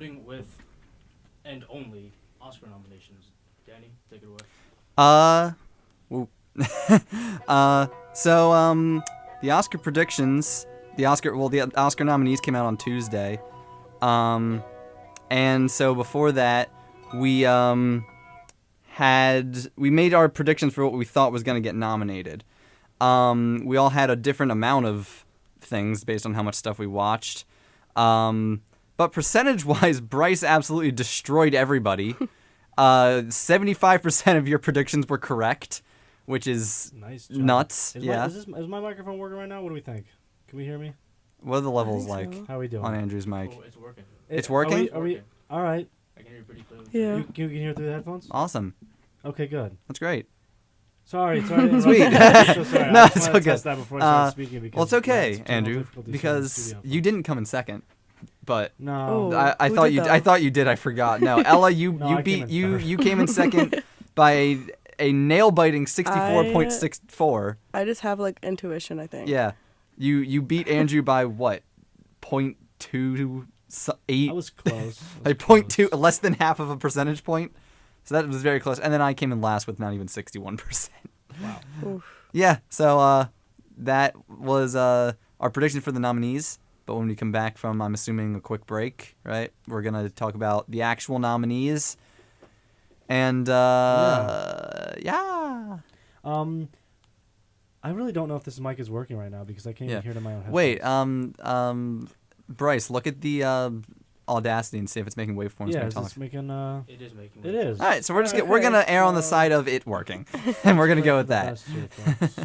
starting with and only Oscar nominations. Danny, take it away. The Oscar predictions, the Oscar nominees came out on Tuesday. And so before that, we made our predictions for what we thought was going to get nominated. We all had a different amount of things based on how much stuff we watched. But percentage-wise, Bryce absolutely destroyed everybody. 75% of your predictions were correct, which is nuts. Is my microphone working right now? What do we think? Can we hear me? What are the levels like How are we doing? on Andrew's mic? Oh, it's working. It's working? Are we all right? I can hear you pretty clearly. Yeah. You can hear through the headphones? Awesome. Okay, good. That's great. Sorry. Sweet. So sorry. No, I it's just wanted to okay. test that before I started speaking because Well, it's okay, it's technical Andrew, difficulties because in the studio. you didn't come in second. But No. Oh. I Who thought did you that? I thought you did. I forgot. No, Ella, you No, I beat came in you third. you came in second by a nail biting 64.64. I just have like intuition, I think. Yeah, you beat Andrew by what? 0.28. I was close. Like 0.2, less than half of a percentage point. So that was very close. And then I came in last with not even 61%. Wow. Oof. Yeah. So that was our prediction for the nominees. But when we come back from, I'm assuming, a quick break, right? We're gonna talk about the actual nominees. And yeah. I really don't know if this mic is working right now because I can't even hear it in my own headphones. Wait, Bryce, look at the Audacity and see if it's making waveforms Yeah, when is you talk. this making It is making. It is. All right, so we're gonna err on the side of it working, and we're gonna go with that. That's true, folks.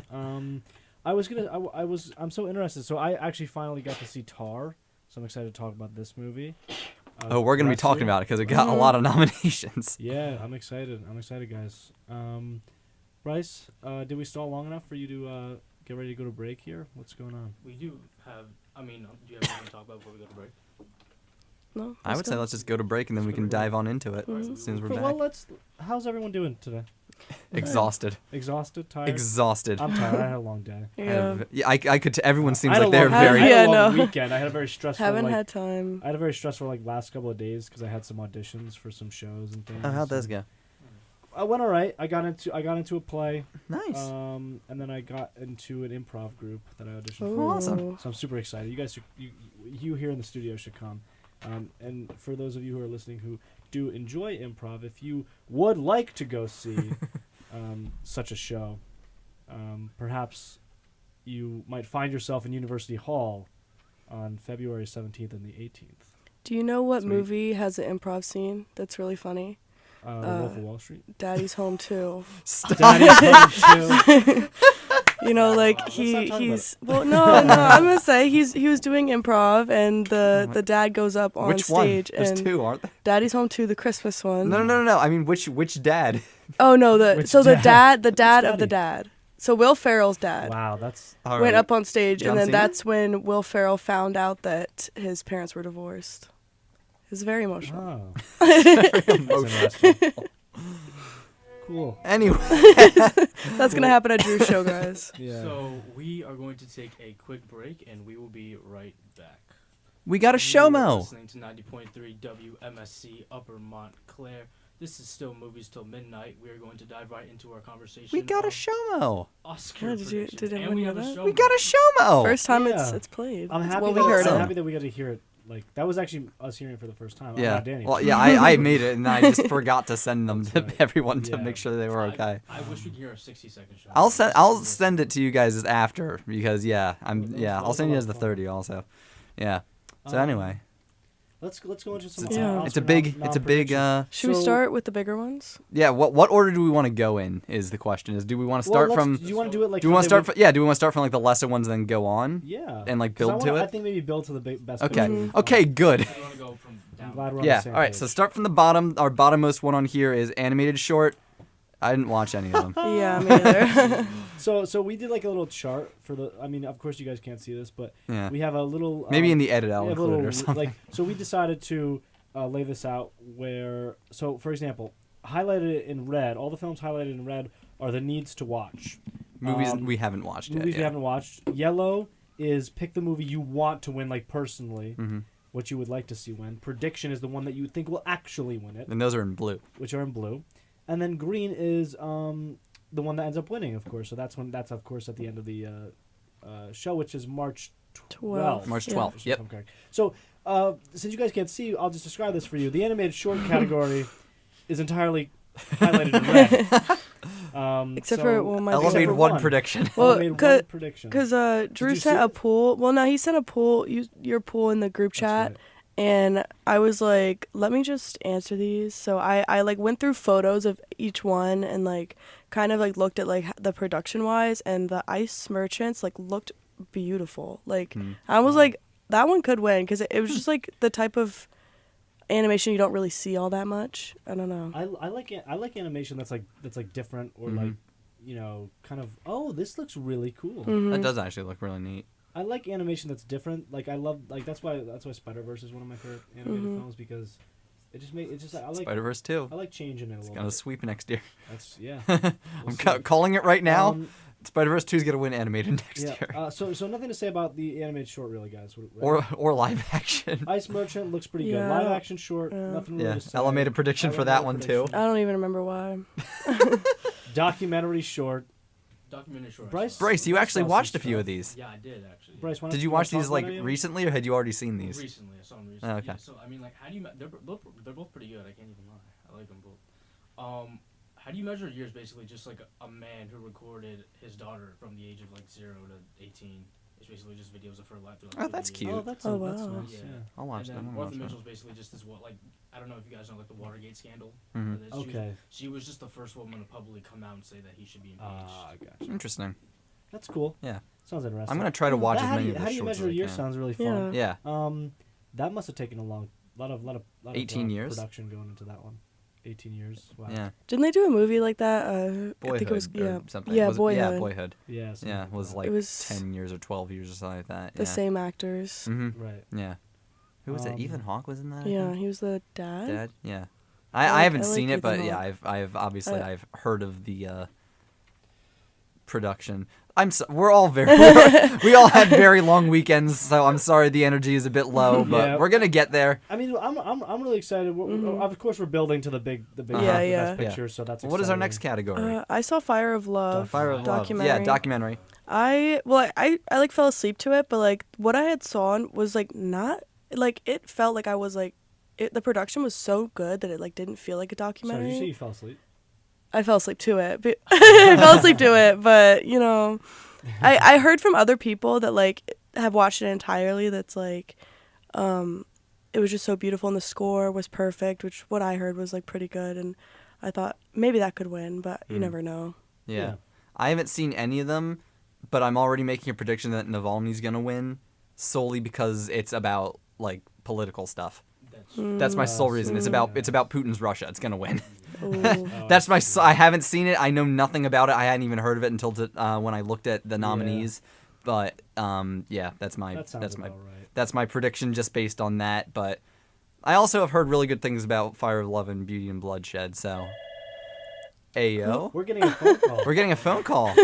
I'm so interested. So I actually finally got to see Tar, so I'm excited to talk about this movie. Oh, we're gonna be Bryce, talking you? about it because it got a lot of nominations. Yeah, I'm excited. I'm excited, guys. Bryce, did we stall long enough for you to get ready to go to break here? What's going on? We do have. I mean, do you have anything to talk about before we go to break? No. I would say let's just go to break and then we can dive on into it Mhm. as soon as we're Well, back. how's everyone doing today? Exhausted. Exhausted? Tired? Exhausted. I'm tired. I had a long day. Yeah. I could. Everyone seems I had like a they're long- very. I had a Yeah, long no. weekend. I had a very stressful. Haven't like, had time. I had a very stressful last couple of days because I had some auditions for some shows and things. Oh, how'd those go? I went all right. I got into a play. Nice. And then I got into an improv group that I auditioned Ooh. for. Awesome. So I'm super excited. You guys, you here in the studio should come. And for those of you who are listening who do enjoy improv, if you would like to go see such a show, perhaps you might find yourself in University Hall on February 17th and the 18th. Do you know what Sweet. movie has an improv scene that's really funny? The Wolf of Wall Street. Daddy's Home Too. Daddy's Home too. You know, like Let's not talk he's well, no, I'm gonna say he was doing improv and the dad goes up on Which one? stage There's and two, aren't there? Daddy's Home Too, the Christmas one. No. I mean, which dad? Oh no, Which the dad? dad of Which the dad. So Will Ferrell's dad Wow, that's All went right. up on stage, John and then Cena? that's when Will Ferrell found out that his parents were divorced. It was very emotional. oh, that's interesting. Cool. Anyway, That's gonna happen at Drew's show, guys. Yeah. So we are going to take a quick break, and we will be right back. we got a You are showmo. listening to 90.3 WMSC Upper Montclair. This is still Movies Till Midnight. We are going to dive right into our conversation. We got a of showmo. Oscar Yeah, did predictions, everyone and we hear have a that? show. We got a showmo. First time Yeah. it's played. I'm It's happy. what That, we heard I'm of. happy that we got to hear it. Like that was actually us hearing it for the first time. Yeah. Not Danny. Well, yeah, I made it and I just forgot to send them That's to right. everyone to Yeah. make sure they were okay. I wish we could hear a 60-second show. I'll send it to you guys after because I'll send you as the 30 also. Yeah. So anyway, let's go into some. Yeah. it's a big Should we So- start with the bigger ones? yeah. What order do we want to go in? Is the question. Is do we want to start from? Do you want to do it like? Do we want to how they start? Do we want to start from like the lesser ones, then go on? would- Yeah. and, like, 'Cause build to I it? think maybe build to the best. Okay. picture would be Okay. fun. Good. So you want to go from I'm down. glad we're on Yeah. the same All right. So page. start from the bottom. Our bottommost one on here is animated short. I didn't watch any of them. Yeah, me either. So we did like a little chart for the. I mean, of course you guys can't see this, but Yeah. we have a little. Maybe in the edit we I'll have a include it little, or something. like so we decided to lay this out where so for example highlighted in red all the films highlighted in red are the needs to watch Movies we haven't watched yet. movies yeah. we haven't watched. Yellow is pick the movie you want to win like personally, Mhm. what you would like to see win. Prediction is the one that you think will actually win it, And those are in blue. which are in blue. And then green is the one that ends up winning, of course. So that's of course at the end of the show, which is March 12th. March Yeah. 12th. If Yep. I'm correct. So since you guys can't see, I'll just describe this for you. The animated short category is entirely highlighted in red. Except for my Elevate for one one. prediction. Well, Elevate one prediction. Because Drew you see sent a it? pool. Well, no, he sent a pool. Your pool in the group That's chat, right. and I was like, let me just answer these. So I like went through photos of each one and like kind of like looked at like the production wise, and the ice merchants like looked beautiful. Like I was like, that one could win because it was just like the type of animation you don't really see all that much. I don't know. I like animation that's like different or like kind of this looks really cool. That does actually look really neat. I like animation that's different. Like I love that's why Spider-Verse is one of my favorite animated films because I like Spider-Verse 2. I like changing it a It's little gonna bit. sweep next year. That's yeah. I'm calling it right now. Spider-Verse 2 is gonna win animated next Yeah. year. So nothing to say about the animated short really, guys. Right? Or live action. Ice Merchant looks pretty good. Yeah. Live action short, nothing really Yeah. to say. Ella made a prediction for that one too. I don't even remember why. Documentary short. Documentary short. Bryce, you actually Saw watched some a few of stuff. these. Yeah, I did actually. Bryce, why don't Did you watch wanna these talk like about any of them? recently, or had you already seen these? Recently, I saw them recently. Oh, okay. Yeah, so I mean, like, how do you? They're both pretty good. I can't even lie. I like them both. How do you measure years? Basically, just like a man who recorded his daughter from the age of like 0 to 18. It's basically just videos of her life. Through, like, Oh, that's 50 cute. years. Oh, that's Oh, that's wow. nice. Yeah. Yeah. I'll watch And that. then I'll watch Martha that. Mitchell's basically just this what, like, I don't know if you guys know, like, the Watergate scandal. Mhm. But Okay. She was just the first woman to publicly come out and say that he should be impeached. Ah, gotcha. Interesting. That's cool. Yeah. Sounds interesting. I'm gonna try to watch as how do many you, of how the do you shorts measure as I years? can. Sounds really fun. Yeah. Yeah. That must have taken a lot of 18 years? production going into that one. 18 years. Wow. Yeah. Didn't they do a movie like that? Boyhood I think it was or something. Yeah, Was it- Boyhood. Yeah, Boyhood. Yeah. something Yeah, it was that. like It was 10 years or 12 years or something like that. the Yeah. same actors. Mm-hmm. Right. Yeah. Who was it? Um, Ethan Hawke was in that? I Yeah, think? he was the dad. Dad? Yeah. I I haven't like seen it, Ethan but yeah, Hawke. I've obviously I- I've heard of the production. We're all very we all had very long weekends, so I'm sorry the energy is a bit low, but Yeah. we're gonna get there. I mean, I'm really excited. Of course, we're building to the big Uh-huh. Yeah, the yeah. best picture. So that's What is our exciting. next category? I saw Fire of Love. Fire of Love. documentary. Yeah, documentary. I like fell asleep to it, but like what I had saw was like not like it felt like I was like the production was so good that it like didn't feel like a Sorry, documentary. did you say you fell asleep? I fell asleep to it. But I fell asleep to it, but you know, I heard from other people that like have watched it entirely. That's like, it was just so beautiful and the score was perfect, which what I heard was like pretty good. And I thought maybe that could win, but you never know. Yeah. Yeah. I haven't seen any of them, but I'm already making a prediction that Navalny's gonna win solely because it's about like political stuff. That's my sole reason. It's about Putin's Russia. It's gonna win. Ooh. That's my. I haven't seen it. I know nothing about it. I hadn't even heard of it until when I looked at the nominees. But yeah, that's my That sounds about right. that's my prediction just based on that. But I also have heard really good things about Fire of Love and Beauty and Bloodshed. So, ayo, We're getting a phone call. we're getting a phone call.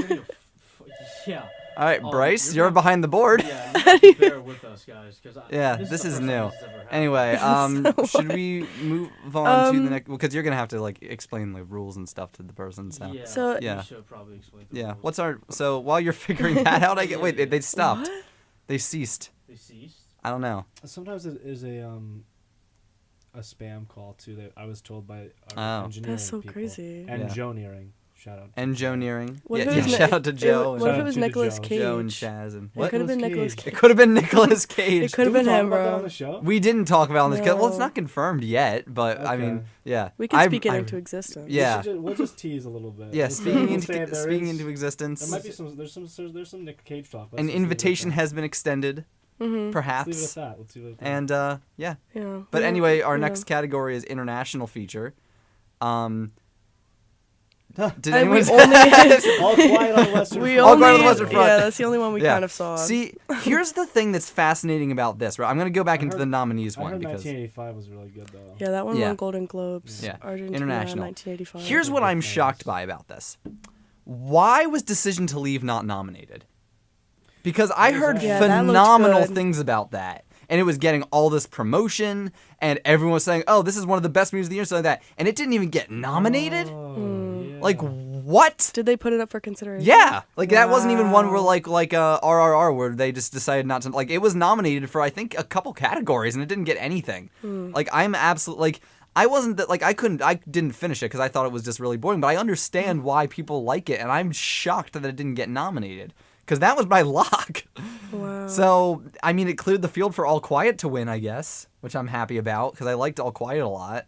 Yeah. All right, Oh, Bryce, you're you're behind the board. Yeah, you have to bear with us, guys. Yeah, this this is is the new. first time this has ever happened. Anyway, should we move on to the next? Because you're gonna have to like explain the rules and stuff to the person. So Yeah, So- Yeah. we should probably explain the yeah, rules. what's our? So while you're figuring that out, wait, they stopped. What? They ceased. They ceased? I don't know. Sometimes it is a spam call too. That I was told by our Oh. engineering That's so people. crazy. And Yeah. Joe-neering. Shout out. Engineering. What Yeah, if it yeah, was shout out to Joe. What if Shout it out was to Nicolas Joe. Cage? Joe and Chaz and It what? could have been Nicolas Nicolas Cage. It Cage. could have been Nicolas Cage. It could have Did we been talk him, about that bro. on the show? We didn't talk about it on this. Well, it's No. not confirmed yet, but I mean, Okay. yeah. We can I'm- speak it I'm- into existence. Yeah. We'll just tease a little bit. Yeah, We'll say- speaking we'll say into there speaking is- into existence. There might be there's some Nick Cage talk. Let's An just leave it at invitation that. has been extended, Mm-hmm. perhaps. Let's leave it at that. Let's leave it at that. And yeah. Yeah. But Yeah. anyway, our Yeah. next category is international feature. Did I- anyone? we only All quiet on the Western we Front. All only Quiet on the Western Front. yeah, that's the only one we Yeah. kind of saw. See, here's the thing that's fascinating about this. Right, I'm gonna go back I into heard- the nominees I one heard because 1985 was really good though. yeah, that one Yeah. won Golden Globes. Yeah. Argentina, International. 1985. here's what I'm shocked by about this. Why was Decision to Leave not nominated? Because I heard Yeah, that looked phenomenal good. things about that. and it was getting all this promotion, and everyone was saying, "Oh, this is one of the best movies of the year," something like that, and it didn't even get nominated. Yeah. Like what? Did they put it up for consideration? Yeah, like that wasn't even one where Wow. like RRR where they just decided not to. Like it was nominated for I think a couple categories and it didn't get anything. Like I'm absolutely like I wasn't that like I didn't finish it because I thought it was just really boring. But I understand why people like it, and I'm shocked that it didn't get nominated because that was my lock. Wow. So I mean, it cleared the field for All Quiet to win, I guess, which I'm happy about because I liked All Quiet a lot.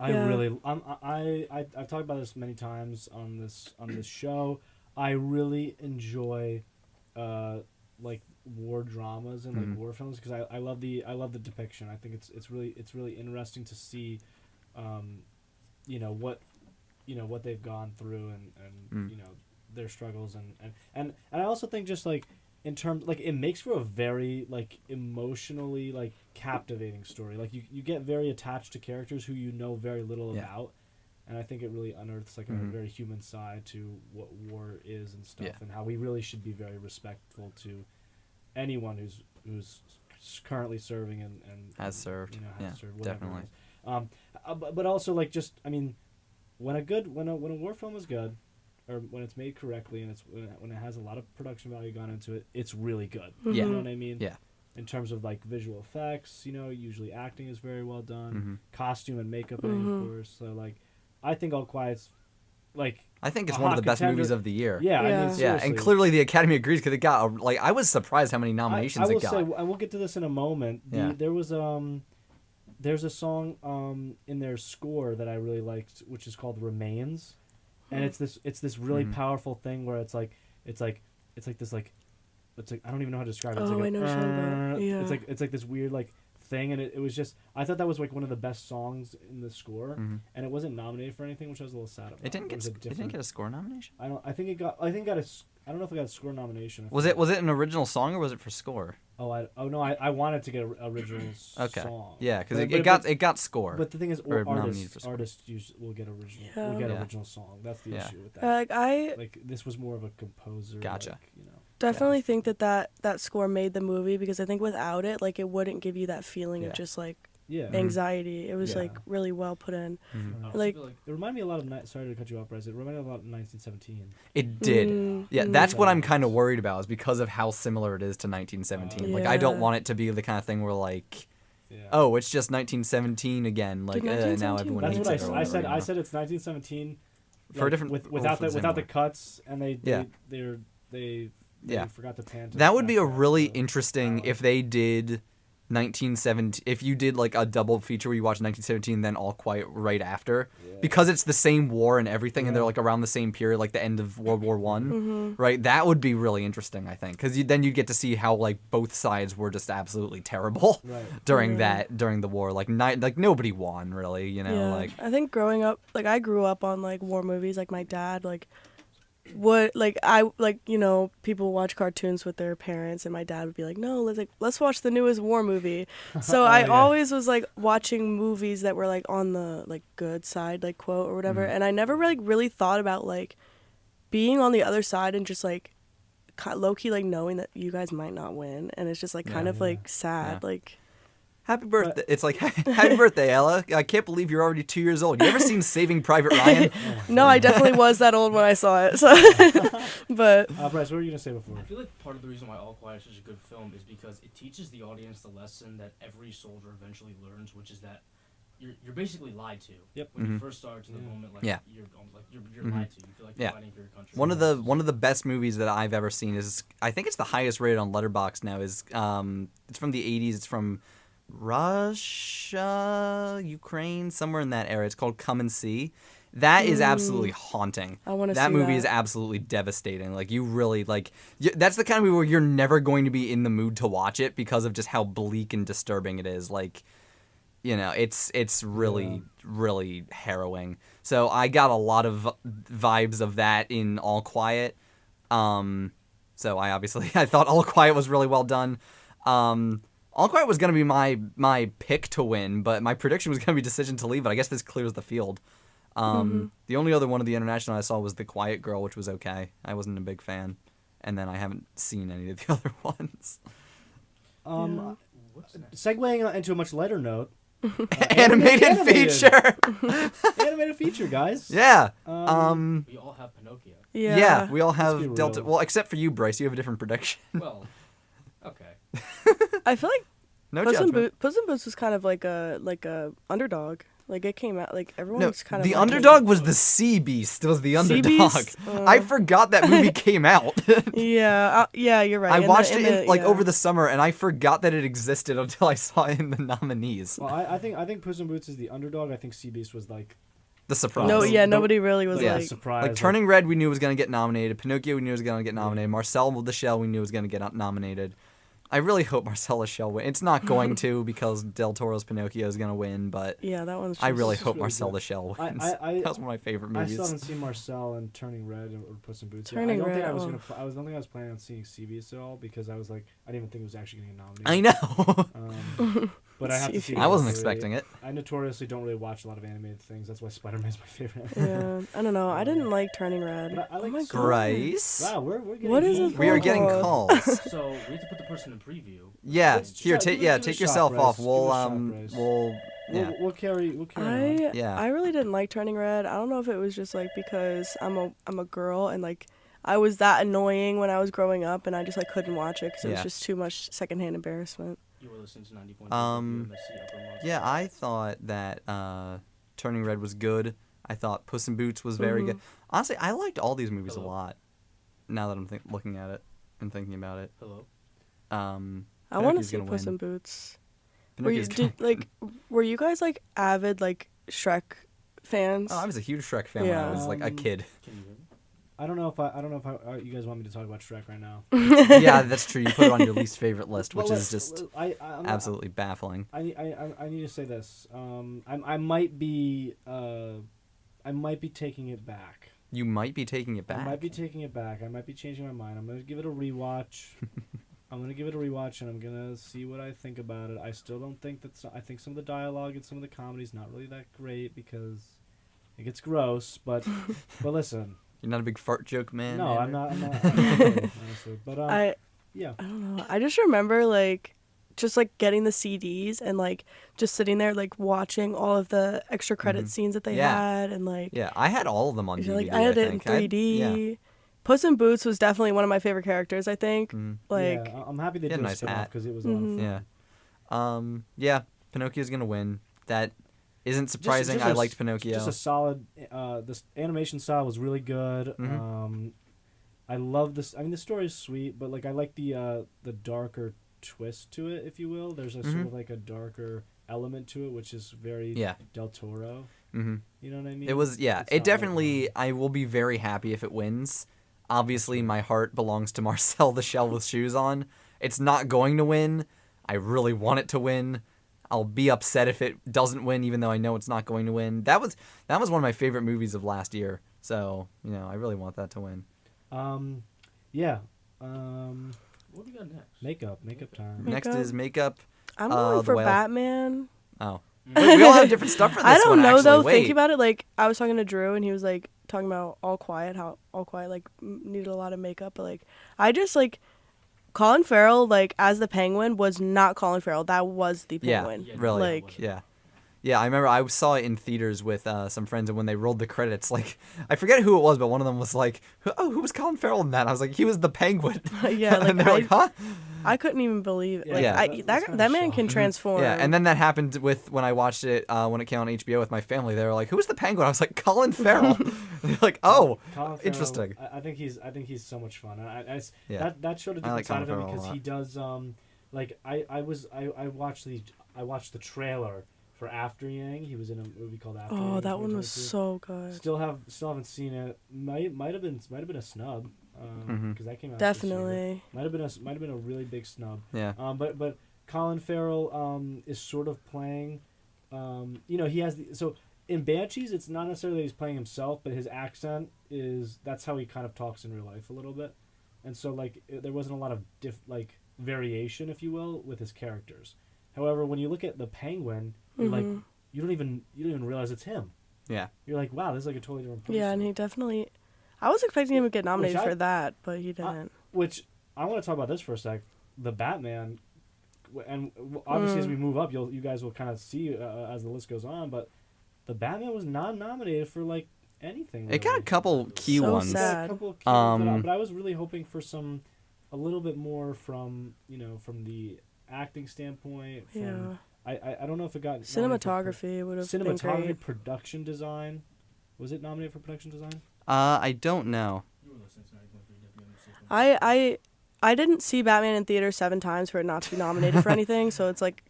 I Yeah. really, I've talked about this many times on this show. I really enjoy, like war dramas and like war films because I love the depiction. I think it's really interesting to see, what they've gone through and their struggles and I also think just like in terms like it makes for a very like emotionally like captivating story. Like you get very attached to characters who you know very little about, and I think it really unearths like a very human side to what war is and stuff, and how we really should be very respectful to anyone who's currently serving and Has served. has Yeah, served, whatever definitely. it is. But also like just I mean, when a war film is good, or when it's made correctly and it's when it has a lot of production value gone into it, it's really good. Yeah. You know what I mean? Yeah. In terms of like visual effects, usually acting is very well done, costume and makeup, of course. So like, I think All Quiet's like I think it's a one of hot the best contender. movies of the year. Yeah, I Yeah. mean, Yeah, seriously. and clearly the Academy agrees because it got I was surprised how many I nominations will it got. say, and we'll get to this in a moment. Yeah. There was there's a song in their score that I really liked, which is called "Remains," and it's this really powerful thing where it's like I don't even know how to describe it. It's Oh, like I know what you're talking about. Yeah. It's like this weird like thing, and it was just I thought that was like one of the best songs in the score, and it wasn't nominated for anything, which I was a little sad about. It didn't was get a score nomination. I think it got I don't know if it got a score nomination. Was it an original song or was it for score? I wanted to get an original Okay. song. Yeah, because But- it got score. But the thing is, Or nominated for artists score. will get original. Yeah. Will get Yeah. original song. That's the Yeah. issue with that. Like I Like this was more of a composer. Gotcha. Like, definitely think that score made the movie because I think without it, like it wouldn't give you that feeling Yeah. of just like Yeah. anxiety. It was Yeah. like really well put in. I Like- feel It reminded me a lot of. Sorry to cut you off, Bryce. It reminded me a lot of 1917. It did. Yeah, that's what I'm kind of Yes. worried about is because of how similar it is to 1917. Like, I Yeah. don't want it to be the kind of thing where, like, Yeah. oh, it's just 1917 again. Like, now 1917 everyone That's hates what it. or I whatever, said. you I know? said it's 1917 For a different- without for the the same one. cuts, and they Yeah. they Yeah. forgot to pan. That would be a really the interesting balance. if they did 1917. If you did like a double feature where you watch 1917, then All Quiet right after, because it's the same war and everything, and they're like around the same period, like the end of World War One, right? That would be really interesting, I think, because then you get to see how like both sides were just absolutely terrible Right. during the war. Like nobody won really, yeah. like I think growing up, like I grew up on like war movies. Like my dad, what like I like people watch cartoons with their parents, and my dad would be like, no, let's watch the newest war movie. So I yeah. always was like watching movies that were like on the like good side, like quote or whatever, and I never really thought about like being on the other side and just like low key like knowing that you guys might not win, and it's just like kind of like sad, Yeah. like. happy birthday. It's like happy birthday, Ella. I can't believe you're already 2 years old. You ever seen Saving Private Ryan? No, I definitely was that old when I saw it. So, but Bryce, what were you gonna say before? I feel like part of the reason why All Quiet is such a good film is because it teaches the audience the lesson that every soldier eventually learns, which is that you're basically lied to. Yep. When you first start to the moment, like Yeah. you're lied to. You feel like you're Yeah. fighting for your country. One of the best movies that I've ever seen is, I think it's the highest rated on Letterboxd now, is it's from the 80s. It's from Russia, Ukraine, somewhere in that area. It's called Come and See. That is absolutely haunting. I wanna That see movie that. is absolutely devastating. Like, you really that's the kind of movie where you're never going to be in the mood to watch it because of just how bleak and disturbing it is. Like, it's really really harrowing. So I got a lot of vibes of that in All Quiet. So I thought All Quiet was really well done. All Quiet was going to be my pick to win, but my prediction was going to be Decision to Leave It. I guess this clears the field. The only other one of the international I saw was The Quiet Girl, which was okay. I wasn't a big fan. And then I haven't seen any of the other ones. segueing into a much lighter note. Animated feature. Animated feature, guys. Yeah. We all have Pinocchio. Yeah. We all be have real. Delta. Well, except for you, Bryce. You have a different prediction. Well, okay. I feel like No Puss in, judgment. Puss in Boots was kind of like a underdog. Like it came out like No, everyone's kind of the like underdog was the Sea Beast. Was the Sea underdog. Beast? I forgot that movie came out. Yeah, you're right. I In the- watched in it the- like yeah. over the summer, and I forgot that it existed until I saw it in the nominees. Well, I think Puss in Boots is the underdog. I think Sea Beast was like The surprise. No, the- yeah, the- nobody really was Yeah. the like. surprise. Like Turning Red, we knew was gonna get nominated. Pinocchio, we knew was gonna get nominated. Marcel the Shell, we knew was gonna get nominated. I really hope Marcel the Shell wins. It's not going to because Del Toro's Pinocchio is gonna win, but Yeah, that one's. I just- really This is hope really Marcel good. the Shell I- wins. I- That was one of my favorite I movies. still haven't seen Marcel and Turning Red or Puss in Boots. Turning I don't think Red, I was oh. gonna. I don't think I was planning on seeing Sea Beast at all because I was like, I didn't even think it was actually gonna get I nominated. know. But I have to see. I the wasn't other three. expecting it. I notoriously don't really watch a lot of animated things. That's why Spider-Man's my favorite. Yeah, I don't know. I didn't like Turning Red. But I like oh my Super- god. Bryce. Wow, we're getting. What is heat. this We are getting Oh. calls. So we have to put the person in preview. Yeah, Let's here, try- take give it a take shot, yourself Bryce. off. Give it We'll a shot, Bryce. yeah. We'll carry. We'll carry on. Yeah. I really didn't like Turning Red. I don't know if it was just like because I'm a girl and like I was that annoying when I was growing up and I just like couldn't watch it because it Yeah. was just too much secondhand embarrassment. You were listening to 90.3 WMSC Upper Moss. Yeah, I thought that Turning Red was good. I thought Puss in Boots was very good. Honestly, I liked all these movies a Hello? lot. Now that I'm looking at it and thinking about it, Hello. I want to Pinocchio's see gonna Puss win. in Boots. Were you, Pinocchio's were you guys like avid like Shrek fans? Oh, I was a huge Shrek fan when I Yeah. was like a kid. Can you hear me? I don't know if you guys want me to talk about Shrek right now. Yeah, that's true. You put it on your least favorite list, which Well, is just I'm not- absolutely baffling. I need to say this. I might be taking it back. You might be taking it back. I might be taking it back. I might be changing my mind. I'm gonna give it a rewatch. I'm gonna give it a rewatch, and I'm gonna see what I think about it. I still don't think I think some of the dialogue and some of the comedy's not really that great because it gets gross. But listen, You're not a big fart joke man. no, Andrew? I'm not honestly. But yeah. I don't know. I just remember like just like getting the CDs and like just sitting there like watching all of the extra credit scenes that they Yeah. had and like Yeah, I had all of them on you're DVD. like I had it in think. I- 3D. yeah. Puss in Boots was definitely one of my favorite characters. I think like Yeah, I'm happy they He had did a a nice spin-off hat. because it was a lot of fun. Yeah. Yeah, Pinocchio's gonna win. That isn't surprising. just I a- liked Pinocchio. Just a solid. This animation style was really good. I love this. I mean, the story is sweet, but like I like the darker twist to it, if you will. There's a sort of like a darker element to it, which is very Yeah. Del Toro. Mm-hmm. You know what I mean? It was, yeah. It's It not like, definitely. I will be very happy if it wins. Obviously, my heart belongs to Marcel the Shell with shoes on. It's not going to win. I really want it to win. I'll be upset if it doesn't win, even though I know it's not going to win. That was one of my favorite movies of last year. So I really want that to win. Yeah. What do we got next? Makeup time. Next Makeup? is makeup. I'm The going for Whale. Batman. Oh, wait, we all have different stuff for this I don't one. know actually. though. Wait. Thinking about it, like I was talking to Drew and he was like talking about All Quiet, how All Quiet like needed a lot of makeup, but like I just like Colin Farrell like as the Penguin was not Colin Farrell. That was the Yeah, Penguin. really. Like Yeah, I remember I saw it in theaters with some friends, and when they rolled the credits, like, I forget who it was, but one of them was like, oh, who was Colin Farrell in that? I was like, he was the Penguin. Yeah, like, and they're like, huh? I couldn't even believe it. Like, Yeah, I, that's that kinda that man can shocking. transform. Yeah, and then that happened with when I watched it when it came on HBO with my family. They were like, "Who's the Penguin?" I was like, "Colin Farrell." They're like, "Oh, Colin Farrell, interesting." I think he's so much fun. Yeah. That showed a I different like side of him Colin Farrell a because lot. he does like I watched the trailer for After Yang. He was in a movie called After Yang. Oh, in that one was 2022. so good. Still haven't seen it. Might have been a snub because that came out this year. Definitely. Might have been a really big snub. Yeah. But Colin Farrell is sort of playing. He has so in Banshees, it's not necessarily that he's playing himself, but his accent that's how he kind of talks in real life a little bit, and so like there wasn't a lot of variation, if you will, with his characters. However, when you look at the Penguin, you're like you don't even realize it's him. Yeah. You're like, wow, this is like a totally different person. Yeah, and he definitely. I was expecting him to get nominated I- for that, but he didn't. Which I want to talk about this for a sec. The Batman, obviously as we move up, you guys will kind of see as the list goes on. But the Batman was not nominated for like anything. Really. It got a couple key So ones. sad. A couple of key ones, but I was really hoping for a little bit more from from the acting standpoint. From, I don't know if it got cinematography would have been great. Production design. Was it nominated for production design? I don't know. I didn't see Batman in theater 7 times for it not to be nominated for anything, so it's like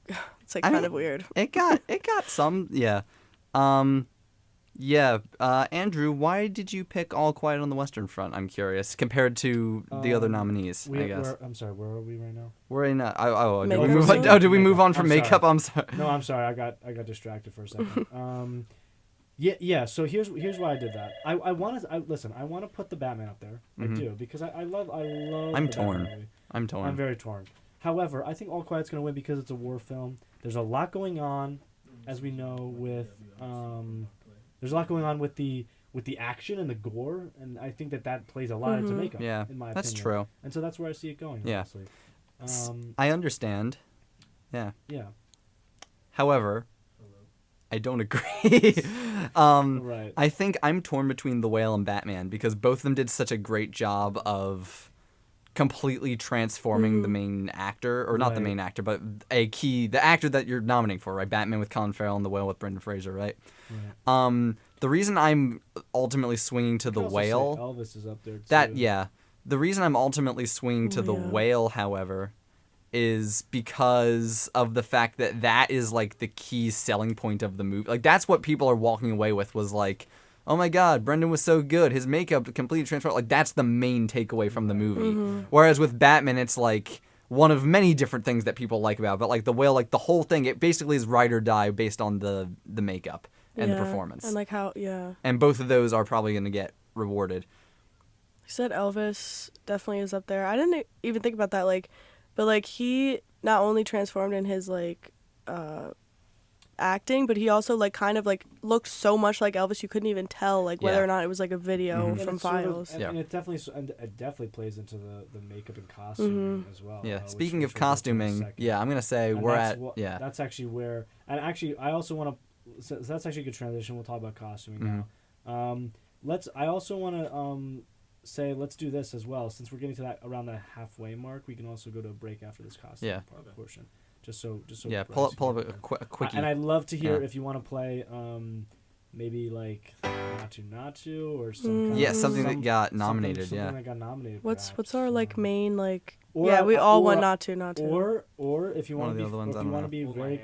kind of weird. It got some, yeah. Andrew, why did you pick All Quiet on the Western Front? I'm curious, compared to the other nominees. I guess. I'm sorry. Where are we right now? We're in. Did we move on? Oh, did we move on from makeup? Sorry. I'm sorry. No, I'm sorry. I got distracted for a second. Yeah. So here's why I did that. I want to put the Batman up there. Mm-hmm. I do because I love. I'm the torn. Batman movie. I'm torn. I'm very torn. However, I think All Quiet's gonna win because it's a war film. There's a lot going on, as we know, with there's a lot going on with the action and the gore, and I think that plays a lot into makeup. Yeah, in my that's opinion. true. And so that's where I see it going. Yeah. Honestly. I understand. Yeah. Yeah. However, I don't agree. Right. I think I'm torn between The Whale and Batman because both of them did such a great job of completely transforming the main actor, or not the main actor, but the actor that you're nominating for, right? Batman with Colin Farrell and The Whale with Brendan Fraser, right? The reason I'm ultimately swinging to The Whale, Elvis is up there too. the reason I'm ultimately swinging to The Whale, however, is because of the fact that is like the key selling point of the movie. Like that's what people are walking away with, was like, oh my God, Brendan was so good. His makeup completely transformed. Like that's the main takeaway from the movie. Whereas with Batman, it's like one of many different things that people like about. But like The Whale, like the whole thing, it basically is ride or die based on the makeup and the performance. And like how, And both of those are probably going to get rewarded. You said Elvis definitely is up there. I didn't even think about that. But like he not only transformed in his like acting, but he also like kind of like looked so much like Elvis you couldn't even tell like whether or not it was like a video from files. And it definitely plays into the makeup and costuming as well. Yeah. Speaking of costuming, I'm gonna say that's actually where, and actually I also want to. So that's actually a good transition. We'll talk about costuming now. I also want to say let's do this as well, since we're getting to that around the halfway mark. We can also go to a break after this costume portion. Just so pull up a quickie. And I'd love to hear if you want to play maybe like Not To or some kind something that got nominated. Something that got nominated. What's our like main like? We all want Not To. Or if you want to be very.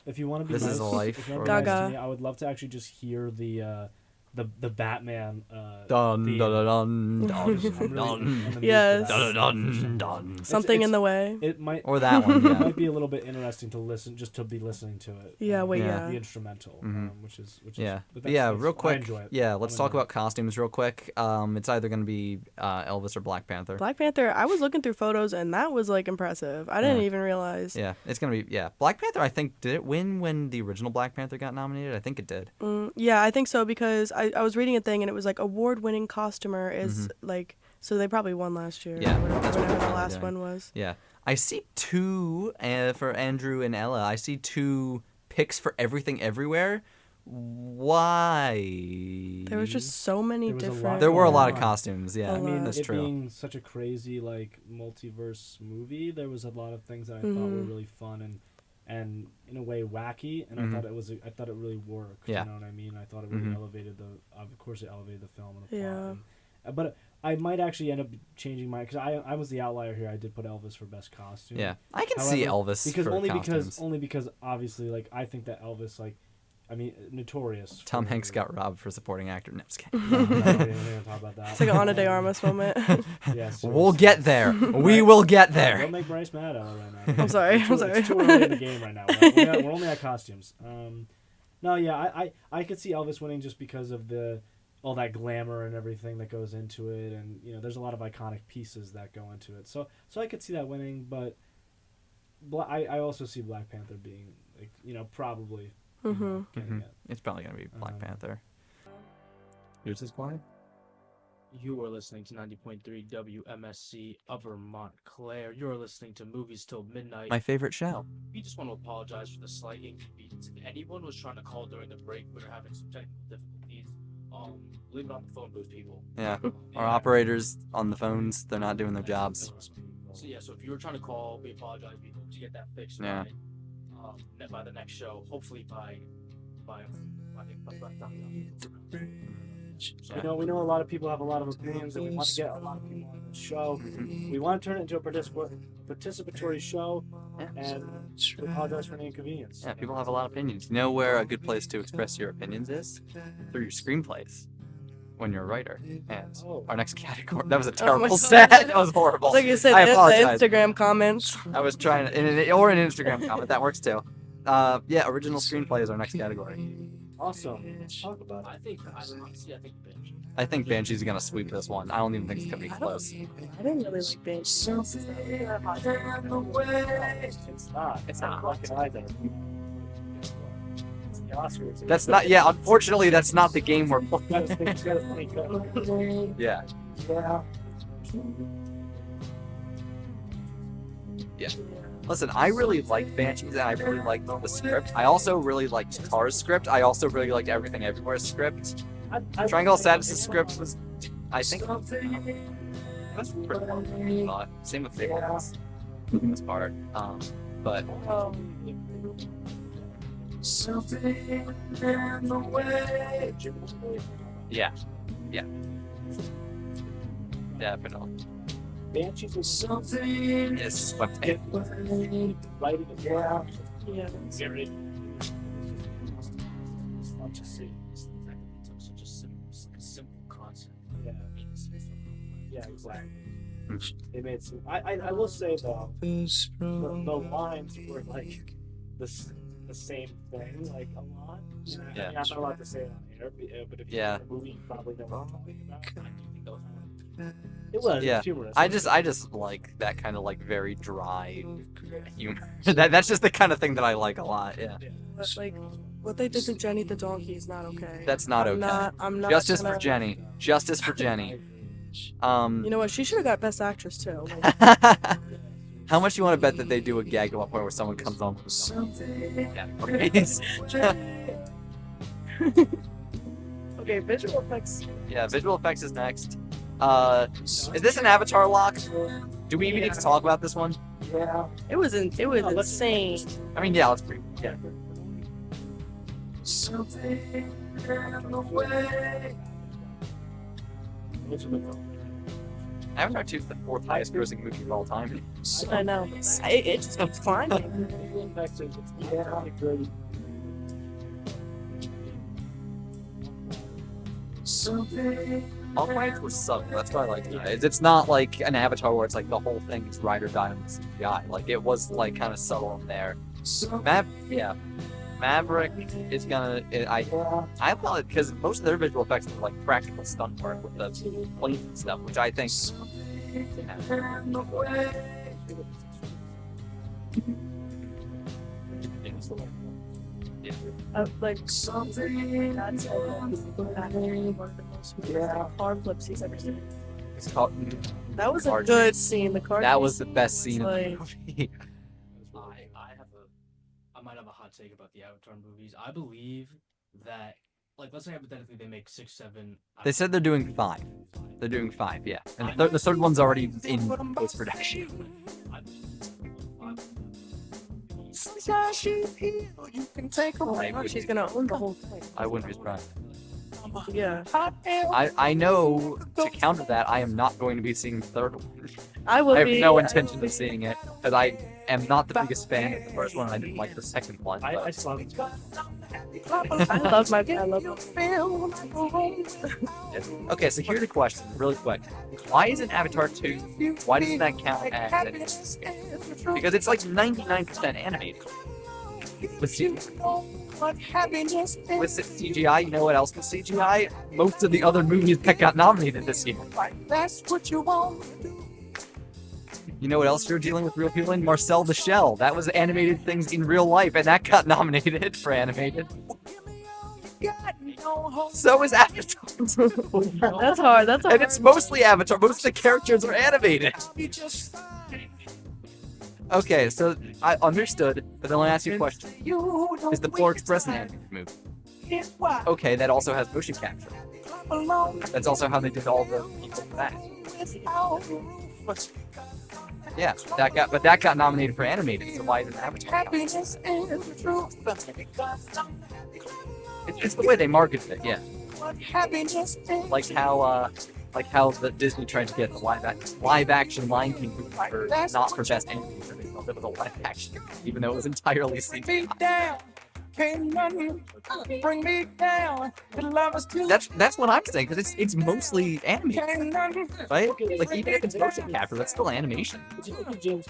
If you want to be This Is a Life. Gaga. I would love to actually just hear the Batman dun dun dun dun. Yes. Dun dun dun. Something in the way. It might, or that one. It might be a little bit interesting to listen, just to be listening to it. The instrumental, which is real quick. I enjoy it. Yeah, let's talk about costumes real quick. It's either gonna be Elvis or Black Panther. Black Panther. I was looking through photos and that was like impressive. I didn't even realize. Yeah, it's gonna be Black Panther. I think did it win when the original Black Panther got nominated? I think it did. Yeah, I think so because I was reading a thing and it was like award-winning costumer is like, so they probably won last year. Yeah, whatever the last one was. Yeah, I see 2 for Andrew and Ella. I see 2 picks for Everything Everywhere. Why? There was just so many different. There were a lot of costumes. Yeah, I mean, that's true. Being such a crazy like multiverse movie, there was a lot of things that I thought were really fun and in a way wacky, and I thought it really worked. Yeah. You know what I mean? I thought it really elevated the film and the plot. But I might actually end up changing my, because I was the outlier here. I did put Elvis for best costume. Yeah, I can see Elvis only because obviously like I think that Elvis notorious. Tom Hanks got robbed for supporting actor. No, just kidding. No, we didn't talk about that. It's like an Ana de Armas moment. Yes, we'll get there. We will get there. Don't make Bryce mad at right now. I'm sorry. It's too early in the game right now. We're only at costumes. I could see Elvis winning just because of all that glamour and everything that goes into it, and there's a lot of iconic pieces that go into it. So I could see that winning, but I also see Black Panther being probably. Getting it. It's probably gonna be Black Panther. Yours is quiet. You are listening to 90.3 WMSC Upper Montclair. You're listening to Movies Till Midnight. My favorite show. We just want to apologize for the slight inconvenience. If anyone was trying to call during the break, we were having some technical difficulties. Leave it on the phone booth, people. Yeah. Our operators on the phones, they're not doing their jobs. So yeah, so if you were trying to call, we apologize. We hope to get that fixed Yeah. by the next show. Hopefully by so, We know a lot of people have a lot of opinions, and we want to get a lot of people on the show. We want to turn it into a participatory show, and we apologize for any inconvenience. Yeah, people have a lot of opinions. You know where a good place to express your opinions is? Through your screenplays. When you're a writer. And our next category. That was a terrible God. set. That was horrible. Like you said, I the apologize. Instagram comments. I was trying to, or an Instagram comment. That works too. Yeah, original screenplay is our next category. Awesome. Let's talk about it. honestly, I think Banshee. I think Banshee's gonna sweep this one. I don't even think it's gonna be close. I didn't really like Banshee. It's not. It's not fucking either. It's the Oscars. That's not. Yeah, unfortunately, that's not the game we're You gotta playing. think good. Yeah. Yeah. Listen, I really liked Banshees and I really liked the script. I also really liked Car's script. I also really liked Everything Everywhere's script. Triangle of Sadness' script was, I think, that's pretty well. Same with Fables, for the most part. But yeah, definitely. Banshees was something. It's swept It in. was writing it down. Yeah. Very. It's fun to see. The fact that they took such a simple concept. Yeah. made it seem so complex. Yeah, exactly. They made some. I will say though, the lines were like the same thing like a lot. Yeah. I mean, I'm not allowed to say it on air, but if you Yeah. see the movie, you probably know what I'm talking about. I do think that was one. It was. Yeah. It's humorous. I just like that kind of like very dry humor. That's just the kind of thing that I like a lot. Yeah. But like, what they did to Jenny the donkey is not okay. That's not I'm okay. I'm not. Justice gonna, for Jenny. Justice for Jenny. You know what? She should have got Best Actress too. Like, How much you want to bet that they do a gag at one point where someone comes on with something? Yeah. okay, visual effects. Yeah, visual effects is next. Is this an Avatar lock? Do we even need to talk about this one? Yeah. It was insane. I mean, yeah, let's breathe. Yeah. Avatar 2 is the fourth highest grossing movie of all time. I know. It just keeps climbing. All planets were subtle. That's what I like. It's not like an Avatar where it's like the whole thing is ride or die on the CGI. Like it was like kind of subtle in there. Maverick is gonna. I thought because most of their visual effects are like practical stunt work with the planes and stuff, which I think. Like something that's one of the most car flips he's ever seen. It's called. That was a Car good scene. The car. That was the best scene in the like- movie. I might have a hot take about the Avatar movies. I believe that, like, let's say hypothetically they make 6, 7. They said they're doing 5. They're doing 5, yeah. And the third one's already in post production. I believe You can take her. She's gonna own the whole thing. I wouldn't be surprised. Yeah. I know to counter that I am not going to be seeing the third one. I will I have be. no intention of seeing it because I am not the biggest fan of the first one. And I didn't like the second one. I But saw it. I love okay, so here's the question, really quick: why isn't Avatar 2? Why doesn't that count as? Because it's like 99% animated. With CGI, you know what else was CGI? Most of the other movies that got nominated this year. That's what you want. You know what else you're dealing with real people in? Marcel the Shell. That was animated things in real life, and that got nominated for animated. Got no So is Avatar. That's hard. That's And it's mostly Avatar. Most of the characters are animated. Okay, so I understood, but then let me ask you a question. Is the Polar Express an animated movie? Okay, that also has motion capture. That's also how they did all the people for that. Yeah, that got nominated for animated, so why isn't Avatar? It's the way they marketed it, yeah. Like how the Disney tried to get the live action Lion King movie for not for best animated, so they felt it was a live action, even though it was entirely CGI. Bring me down. That's what I'm saying, because it's mostly animated, right? Like even if it's motion capture, that's still animation.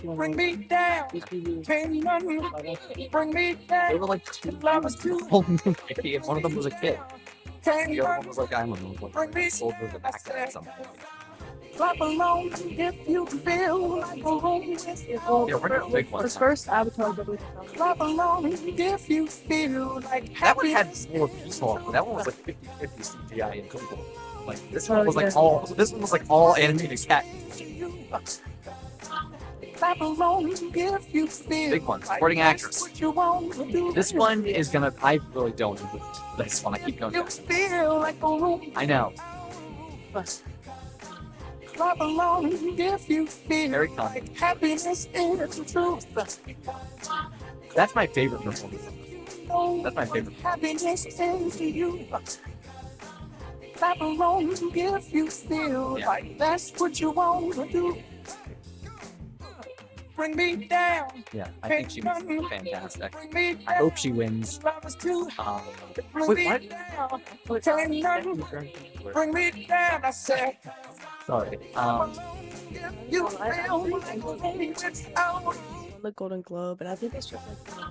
Bring me down. Bring me They down. were like two whole movie, and one of them was a kid. The other one was like, I don't know, like a soldier in the background or something. Clap along if you feel like a homeless. Yeah, we're doing big ones. The first Avatar that we Clap along if you feel like That one had happiness. more people. That one was like 50-50 CGI and people. Like this Oh, one was like yeah. all animated cat. Clap along if you feel Big one, like supporting that's actress. what you want to do. This one is gonna. I really don't. This one, I keep going You back. feel like a room. I know. Clap along if you feel Very kind. like happiness is the truth. That's my favorite performance. That's my favorite. Happiness is you. Clap along if you feel Yeah. like that's what you want to do. Bring me down. Yeah, I think she was fantastic. Bring me down. I hope she wins. Love is too Um, Bring wait, me what? down. Can't nothing bring me down. I said. Sorry. If you feel like it's out. the Golden Globe, and I think it's just like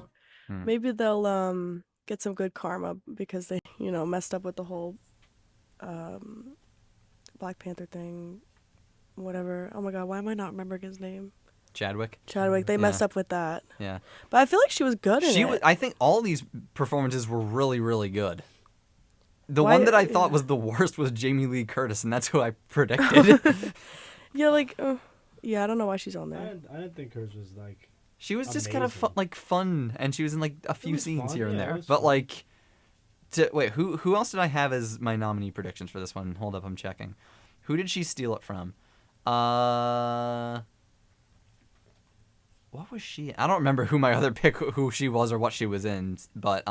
Hmm. maybe they'll get some good karma because they messed up with the whole Black Panther thing, whatever. Oh my God, why am I not remembering his name? Chadwick. Chadwick. They messed Yeah. up with that, Yeah. but I feel like she was good in She it. was. I think all these performances were really, really good. The Why- one that I thought yeah. was the worst was Jamie Lee Curtis, and that's who I predicted. Yeah, yeah, I don't know why she's on I there. didn't think hers was like. She was just kind of Amazing. fun, and she was in like a few was scenes fun, here and yeah, it there. was But fun. like, wait, who else did I have as my nominee predictions for this one? Hold up, I'm checking. Who did she steal it from? What was she? I don't remember who my other pick, who she was or what she was in. But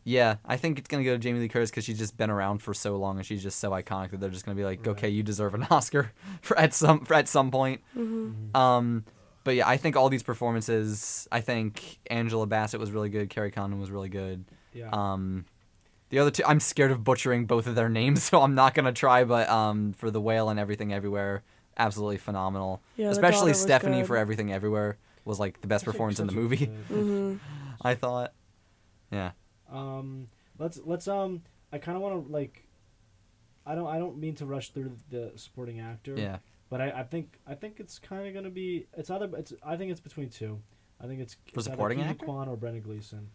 yeah, I think it's gonna go to Jamie Lee Curtis because she's just been around for so long and she's just so iconic that they're just gonna be like, Right. okay, you deserve an Oscar at some point. But yeah, I think all these performances. I think Angela Bassett was really good. Carrie Condon was really good. Yeah. The other two, I'm scared of butchering both of their names, so I'm not gonna try. But for The Whale and Everything Everywhere, absolutely phenomenal. Yeah, the Especially daughter was Stephanie good. for Everything Everywhere was like the best Such a- performance in the such a movie. good- Hmm. I thought. Yeah. Let's I kind of want to like. I don't mean to rush through the supporting actor. Yeah. But I think it's kind of gonna be I think it's between two. I think it's For it's either supporting Ke Huy actor? Quan or Brendan Gleeson.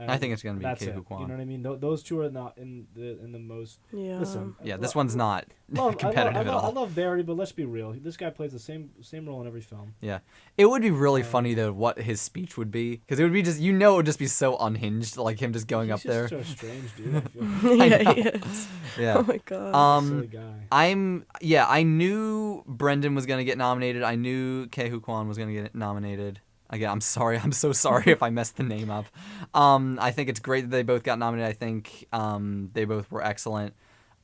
I think it's gonna be that's Ke it. Huy Quan. You know what I mean? Those two are not in the most. Yeah. Listen. Yeah, this one's not Love, competitive I at all. love Barry, but let's be real. This guy plays the same role in every film. Yeah, it would be really funny though what his speech would be, because it would be just it would just be so unhinged, like him just going up He's there. just such a strange dude. I feel. I Yeah, know. he is. Yeah. Oh my God. Silly guy. I knew Brendan was gonna get nominated. I knew Ke Huy Quan was gonna get nominated. Again, I'm so sorry if I messed the name up. I think it's great that they both got nominated. I think they both were excellent.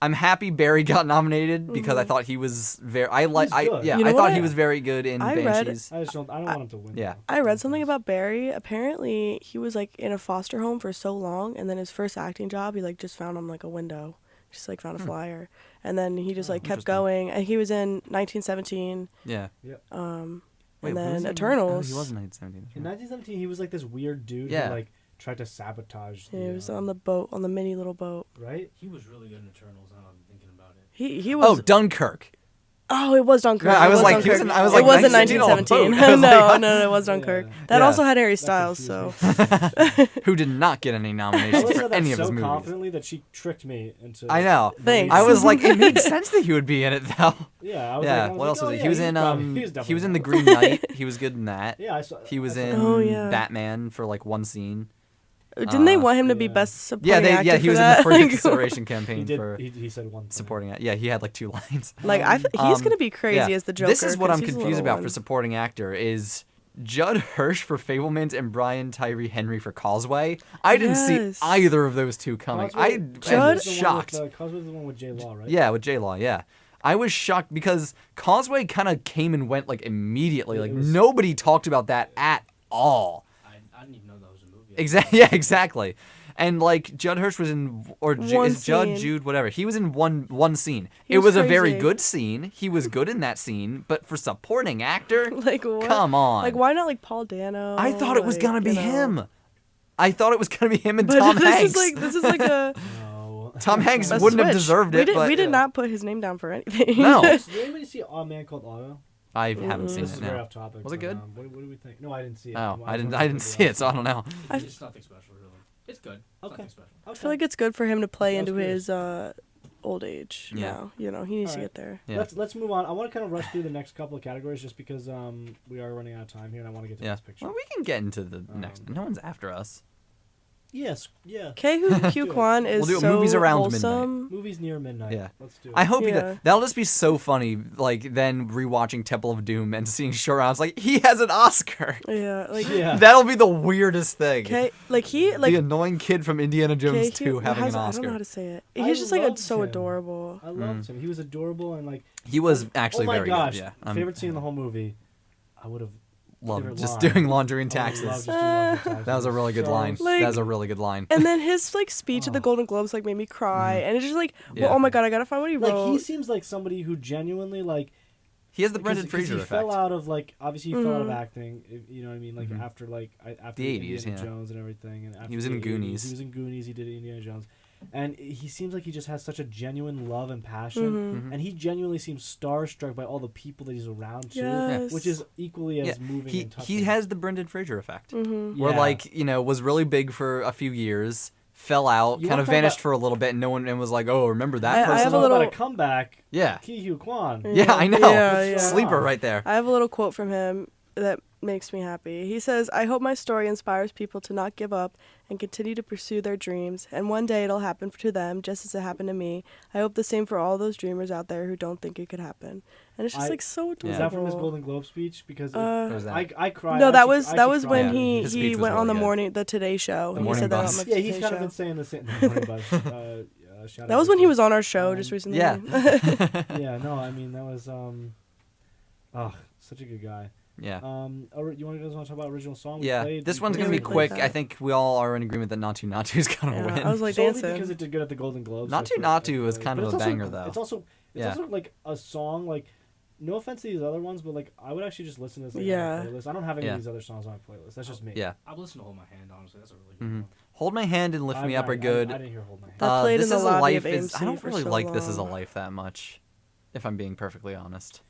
I'm happy Barry got nominated because I thought he was very. He's good. Yeah, You know I thought what? he was very good in I read- Banshees. I don't want him to win. Yeah. though. I read something about Barry. Apparently, he was like in a foster home for so long, and then his first acting job, he like just found on like a window, just like found a flyer, and then he just like kept interesting. going. And he was in 1917, Yeah. Wait, and what was then he in? Eternals. Oh, he was in 1917. In 1917, he was like this weird dude Yeah. who like tried to sabotage. Yeah, he was the, on the boat, on the mini little boat. right. He was really good in Eternals. Now I'm thinking about it. He was. Oh, Dunkirk. Oh, it was Dunkirk. Yeah, I It was like, Dunkirk. he was in, I was like, it wasn't 1917 on a 1917. boat. I was no, like, no, it was Dunkirk. Yeah. That Yeah. also had Harry That Styles. confused So who did not get any nominations Alyssa for said any that of his so movies. confidently that she tricked me into. I know. Thanks. I was like, it made sense that he would be in it though. Yeah, I was Yeah. like, What else was he? yeah, He was he's in probably- he's he was in The definitely Green Knight. He was good in that. Yeah, I saw. He was I in saw- Oh, yeah. Batman for like one scene. didn't they want him to be yeah. best supporting Yeah, actor he for was that? in the further Like, consideration He campaign did. for He said one thing. supporting it. Yeah, he had like 2 lines. Like he's Um, gonna be crazy Yeah. as the Joker. This is what 'cause I'm he's a confused little about for one. supporting actor is Judd Hirsch for Fabelmans and Brian Tyree Henry for Causeway. I didn't Yes. see either of those two coming. I Judd- was shocked. Cosway's the one with J Law, right? Yeah, with J Law, yeah. I was shocked because Causeway kind of came and went like immediately. Yeah, Like it was- nobody talked about that at all. I didn't even know that was a movie. Exactly. Yeah, exactly. And like Judd Hirsch was in, or One is Judd scene. Jude, whatever. He was in one scene. He It was was a very crazy. good scene. He was good in that scene, but for supporting actor, Like what? come on. Like why not like Paul Dano? I thought it was Like, gonna be you know. him. I thought it was gonna be him and But Tom this Hanks. is like a, No. Tom Hanks a wouldn't have switch. deserved we it, did, but we did Yeah. not put his name down for anything. No. Did anybody see A Man Called Otto? I haven't seen This it is very now. off topic. Was it but, good? What do we think? No, I didn't see it. Oh, I didn't wanted to see it, so I don't know. It's nothing special, really. It's good. It's Okay. Nothing special. I feel like it's good for him to play I was into curious. his old age Yeah. now. You know, he needs to Alright. get there. Yeah. Let's move on. I want to kind of rush through the next couple of categories just because we are running out of time here and I want to get to Yeah. this picture. Well, we can get into the next. Um, No one's after us. Yes, yeah. Hugh Kwan is We'll do so movies around wholesome. Movies near midnight. Yeah. Let's do it. I hope he Yeah. does. That'll just be so funny. Like then rewatching Temple of Doom and seeing Showrounds. Like he has an Oscar. Yeah, like Yeah. That'll be the weirdest thing. he the annoying kid from Indiana Jones 2 having an I don't know Oscar. how to say it. I He's just like loved so him. adorable. I loved him. He was adorable and like. He was actually oh my very gosh, good. Yeah, favorite scene in the whole movie. I would have Loved favorite just line. doing laundry and I would've taxes. loved just doing laundry and taxes. That was a really good So line. Like- that was a really good line. And then his like speech at the Oh. Golden Globes like made me cry, and it's just like, Mm. Yeah. well, oh my god, I gotta find what he Like wrote. he seems like somebody who genuinely like. He has the Because- Brendan 'cause Fraser he effect. fell out of like obviously he fell out of Mhm. acting. You know what I mean? Like Mhm. after after The 80s, Indiana yeah. Jones and everything. And after was the in 80s, Goonies. He was in Goonies. He did Indiana Jones, and he seems like he just has such a genuine love and passion. Mhm. Mhm. And he genuinely seems starstruck by all the people that he's around too, Yes. which is equally as Yeah, moving he and touching. he has the Brendan Fraser effect. Mhm. Where Yeah. like was really big for a few years, fell out, You kind wanna of talk vanished about- for a little bit, and no one and was like, oh, remember that I person? have a Talk little- about a comeback. Yeah, Hugh Kwan. yeah, I know. Yeah. Sleeper right there. I have a little quote from him that makes me happy. He says, "I hope my story inspires people to not give up and continue to pursue their dreams, and one day it'll happen to them just as it happened to me. I hope the same for all those dreamers out there who don't think it could happen." And it's just I- like so adorable. Is that from his Golden Globe speech? Because Uh, What was that? I cried. No, I that actually- was I that actually was when cried. he His he speech was went on really good. the Today Show. The he Morning said that Buzz. on the Yeah, he's Today kind of Show. been saying the same. The Morning Buzz. Shout That out was to when he him. was on our show just recently. Yeah. Yeah, no, I mean that was such a good guy. Yeah. You guys want to talk about original song? We Yeah, played- this we one's played gonna be we played quick. that. I think we all are in agreement that Natu Natu is gonna Yeah, win. I was like solely dancing. because it did good at the Golden Globes. Natu that's what Natu I feel was like. kind But of it's a also- banger, though. It's also Yeah. like a song like. No offense to these other ones, but like I would actually just listen to this like, Yeah. on my playlist. I don't have any Yeah. of these other songs on my playlist. That's just me. Yeah. I've listened to Hold My Hand, honestly. That's a really good Mhm. one. Hold My Hand and Lift Me Up are good. I didn't hear Hold My Hand. That played This in the Is a lobby Life of is. I AMC don't for really so like This Is a long. Life that much, if I'm being perfectly honest.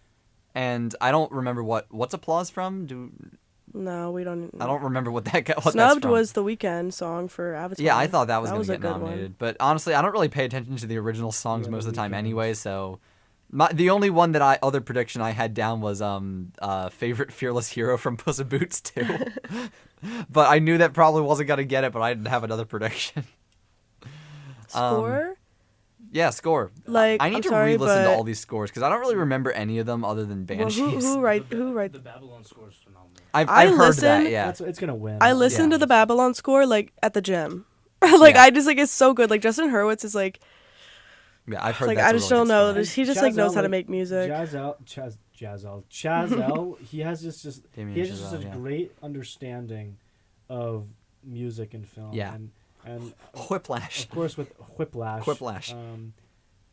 And I don't remember what's Applause from. No, we don't. I don't remember what that got. What Snubbed that's from. was the Weekend song for Avatar. Yeah, I thought that was That gonna was a get good one. nominated, but honestly, I don't really pay attention to the original songs Yeah, most The of the time Weeknd. anyway. So, the only one that other prediction I had down was favorite Fearless Hero from Puss in Boots 2. But I knew that probably wasn't gonna get it, but I didn't have another prediction. Score. Yeah, score. Like, I need I'm to sorry, re-listen to but- all these scores because I don't really remember any of them other than Well, Banshees. who write? The Babylon score is phenomenal. I've I heard listened- that. Yeah, It's gonna win. I listened Yeah. to the Babylon score like at the gym. Like Yeah. I just like it's so good. Like Justin Hurwitz is like yeah, I've heard. like that's I a just really don't good know. score. He just like knows how to Chazelle, make music. Chazelle, he has just Damien he has just Chazelle, such yeah. great understanding of music and film. Yeah. and Whiplash. of course with Whiplash. Whiplash.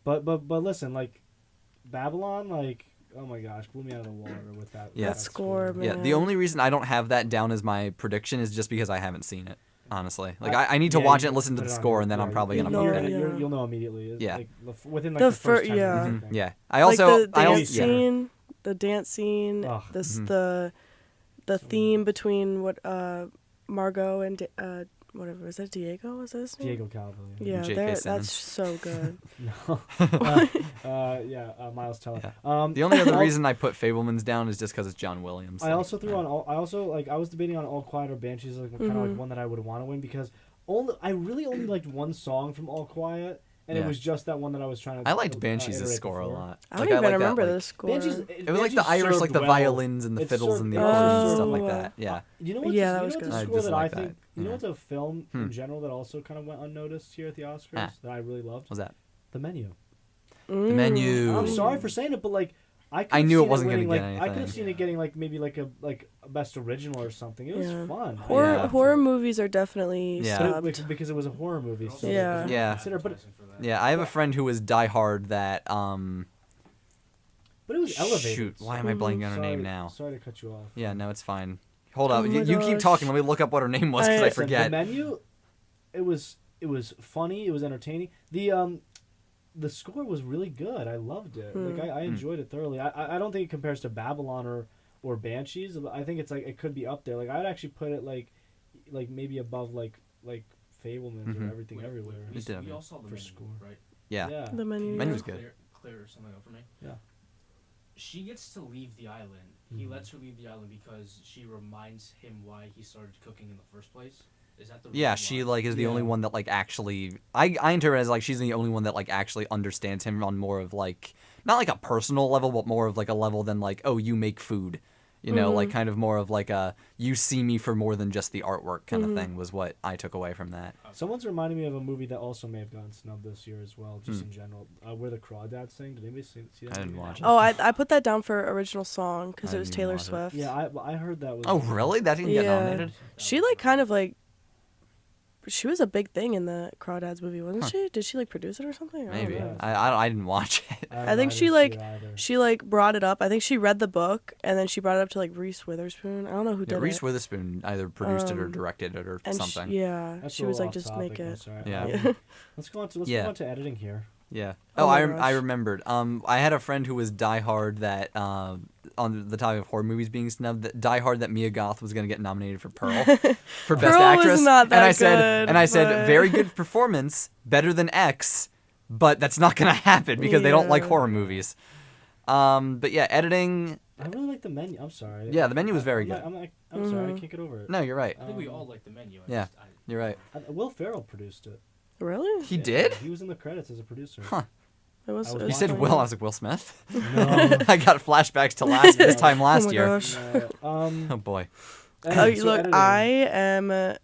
But listen, like Babylon, like oh my gosh, blew me out of the water with that. Yeah. with That score, Yeah, man. the only reason I don't have that down as my prediction is just because I haven't seen it. honestly. Like I need to Yeah, watch you it and listen to put the it on score, your- and then I'm right, probably you- gonna No, book you're- it. yeah. You'll know immediately. It's Yeah. Like, within like The the first 10 yeah. minutes, I think. Yeah. I also like the I dance also yeah. scene, the dance scene, Ugh. this Mhm. the theme between what Margot and whatever was that Diego? Was that his name? Diego Calvo. Yeah, J.K. they're- Simmons. that's so good. No. Miles Teller. Yeah. The only other reason I put Fablemans down is just because it's John Williams. I also threw on. I also like. I was debating on All Quiet or Banshees, like kind of like one that I would want to win because I really only liked one song from All Quiet, and Yeah. it was just that one that I was trying to. I liked Banshees' iterate score before. a lot. I don't Like, even like that, remember like- the score. Banshees, It was like the Irish, like the violins and the It fiddles served and the well. accordions and stuff Oh. like that. Yeah. You know what's, Yeah, that you was know what's good. a I score just that I like think. that. You know Yeah. what's a film Hmm. in general that also kind of went unnoticed here at the Oscars Ah. that I really loved? What was that? The Menu. The Menu. I'm sorry for saying it, but like I knew it seen wasn't gonna winning, get like, I could have anything. seen it getting like maybe like a best original or something. It was Yeah. fun. Horror Yeah. horror movies are definitely Yeah. snubbed. Because it was a horror movie. So Yeah. Yeah. Consider, but Yeah, I have a friend who was diehard that it was elevated. shoot, why am I blanking on her Sorry- name now? Sorry to cut you off. Yeah, no, it's fine. Hold Oh up. my You keep gosh. talking. Let me look up what her name was because I Listen, forget. The Menu, it was funny. It was entertaining. The score was really good. I loved it. Like I enjoyed it thoroughly. I don't think it compares to Babylon or Banshees. I think it's like it could be up there. Like I'd actually put it like maybe above like Fablemans or Everything Everywhere. We all saw the For menu, score. right? Yeah. The Menu. Menu yeah. was good. Clear something up for me. Yeah. She gets to leave the island. He lets her leave the island because she reminds him why he started cooking in the first place. Is that the Yeah, reason she why? like is the only Yeah. one that like actually I interpret it as like she's the only one that like actually understands him on more of like not like a personal level but more of like a level than like, oh, you make food. You know, like kind of more of like a you see me for more than just the artwork kind of thing was what I took away from that. Someone's reminding me of a movie that also may have gotten snubbed this year as well, just in general. Where the Crawdads sing. Did anybody see that? I didn't movie? watch it. Oh, I put that down for original song because I it was didn't even Taylor watch it. Swift. Yeah, I heard that was. Oh, really? That didn't get Yeah. nominated? She like kind of like she was a big thing in the Crawdads movie, wasn't she? Did she like produce it or something? I don't Maybe. know. I didn't watch it. I think she like she like brought it up. I think she read the book and then she brought it up to like Reese Witherspoon. I don't know who Yeah, did Reese it. Witherspoon either produced it or directed it or And something. yeah, That's she a was little like, just off make topic, I'm it. sorry. Yeah. Let's go on to Yeah. move on to editing here. Yeah. Oh Oh, my I gosh. remembered. I had a friend who was diehard that on the topic of horror movies being snubbed, that diehard that Mia Goth was going to get nominated for Pearl for Best Pearl was Actress. not that and I said good, very but- good performance, better than X, but that's not going to happen because they don't like Yeah. horror movies. But yeah, editing. I really like the menu. I'm sorry. Yeah, the menu was very good. I'm sorry. I can't get over it. No, you're right. I think we all like the menu. Yeah. You're right. Will Ferrell produced it. Really? He did? He was in the credits as a producer. Huh. It was. I was it You was said funny. Will. I was like, Will Smith? No. I got flashbacks to this time last Oh my year. gosh. Oh boy. Anyway, so Look, editing. I am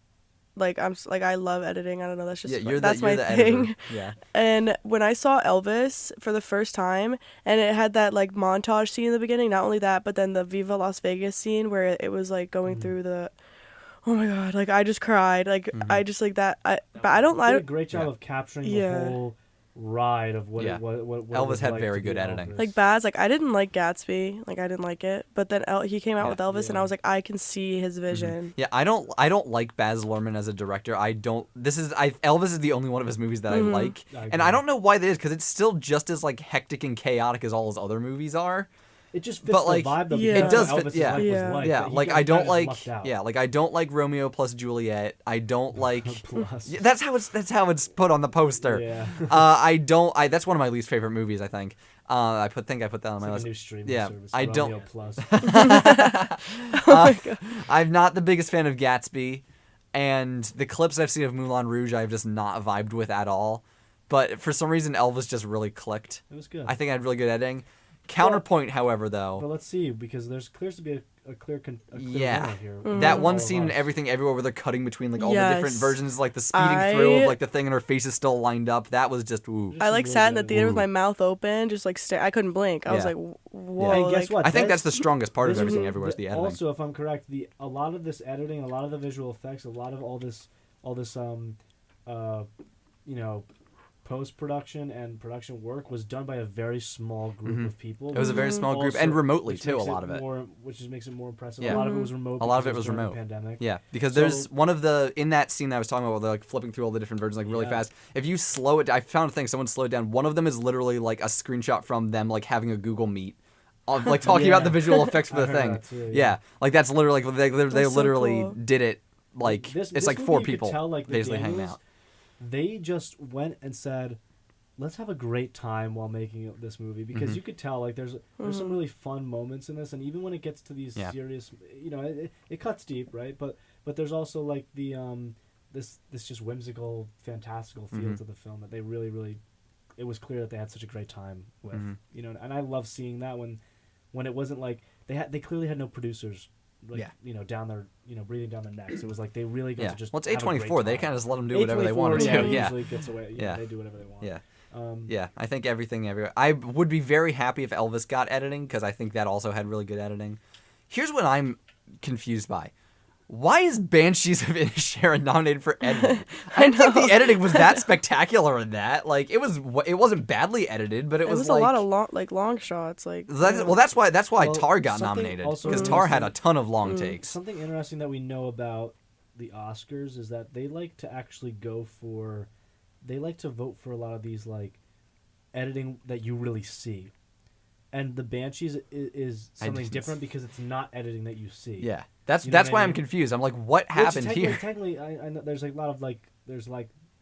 like I love editing. I don't know. That's just Yeah, that's you're my the thing. editor. Yeah. And when I saw Elvis for the first time, and it had that like montage scene in the beginning. Not only that, but then the Viva Las Vegas scene where it was like going through the. Oh my god! Like I just cried. Like I just like that. But I don't. They I did a don't. great job Yeah. of capturing Yeah. the whole ride of what Yeah. it what it Elvis was had like very to be good editing. Elvis. Like Baz, like I didn't like Gatsby, like I didn't like it, but then he came out Yeah. with Elvis, and I Yeah. was like, I can see his vision. Yeah, I don't like Baz Luhrmann as a director. Elvis is the only one of his movies that I like. I And I agree. don't know why that is cuz it's still just as like hectic and chaotic as all his other movies are. It just fits but, the like, vibe of Yeah. what It does Elvis's fit- yeah. life Yeah. was like. Yeah, but he like got- I he don't got like lucked out. yeah, like I don't like Romeo plus Juliet. I don't like Plus. Yeah, that's how it's put on the poster. Yeah. That's one of my least favorite movies, I think. I put that on It's my like a list. new streaming Yeah, service. I don't- Romeo Plus. I'm not the biggest fan of Gatsby, and the clips I've seen of Moulin Rouge I've just not vibed with at all. But for some reason, Elvis just really clicked. It was good. I think I had really good editing. Counterpoint, however, though, But let's see, because there's clears to be a clear Yeah. winner here. that All one of scene in us. Everything Everywhere where they're cutting between like all the different Yes. versions, like the speeding through I- of like the thing and her face is still lined up. That was just ooh. Just I like really sat in the good. theater with Ooh. my mouth open, just like I couldn't blink. I was Yeah. like, whoa. And guess like, what? I think that's the strongest part of This is- Everything Everywhere is the editing. Also, if I'm correct, a lot of this editing, a lot of the visual effects, a lot of all this post-production and production work was done by a very small group of people. It was a very small group, Also, and remotely which too. A makes lot of it. Which just makes it more impressive. Yeah. A lot of it was remote. A lot of because it was during the remote. Pandemic. Yeah, because So- there's one of the in that scene that I was talking about, where they're like flipping through all the different versions like really Yeah. fast. If you slow it, I found a thing. Someone slowed it down. One of them is literally like a screenshot from them like having a Google Meet, of, like talking about the visual effects for I the heard thing. that too, yeah. like that's literally like they That's so literally cool. did it. Like This it's like movie, 4 you could people tell, like, the basically hanging Daniels, out. They just went and said, let's have a great time while making this movie, because you could tell like there's some really fun moments in this, and even when it gets to these serious, it cuts deep, right? But there's also like the this just whimsical, fantastical feel to the film that they really it was clear that they had such a great time with, and I love seeing that when it wasn't like they clearly had no producers. Like, down their, breathing down their necks. It was like they really got to just. Well, it's have a great A24. They time. kind of just let them do whatever they wanted A24, to. Yeah. Usually gets away. They do whatever they want. Yeah. Yeah, I think everything everywhere. I would be very happy if Elvis got editing, because I think that also had really good editing. Here's what I'm confused by. Why is Banshees of Inisherin nominated for editing? I didn't think the editing was that spectacular in that. Like, it wasn't badly edited, but it was a like lot of long shots. Like that's why Well, Tar got something nominated, also because Tar had a interesting- ton of long takes. Something interesting that we know about the Oscars is that they like to actually they like to vote for a lot of these like editing that you really see. And the Banshees is something didn't different because it's not editing that you see. Yeah, that's You know what I why I'm mean? confused. I'm like, what happened here? Technically, I know there's like a lot of like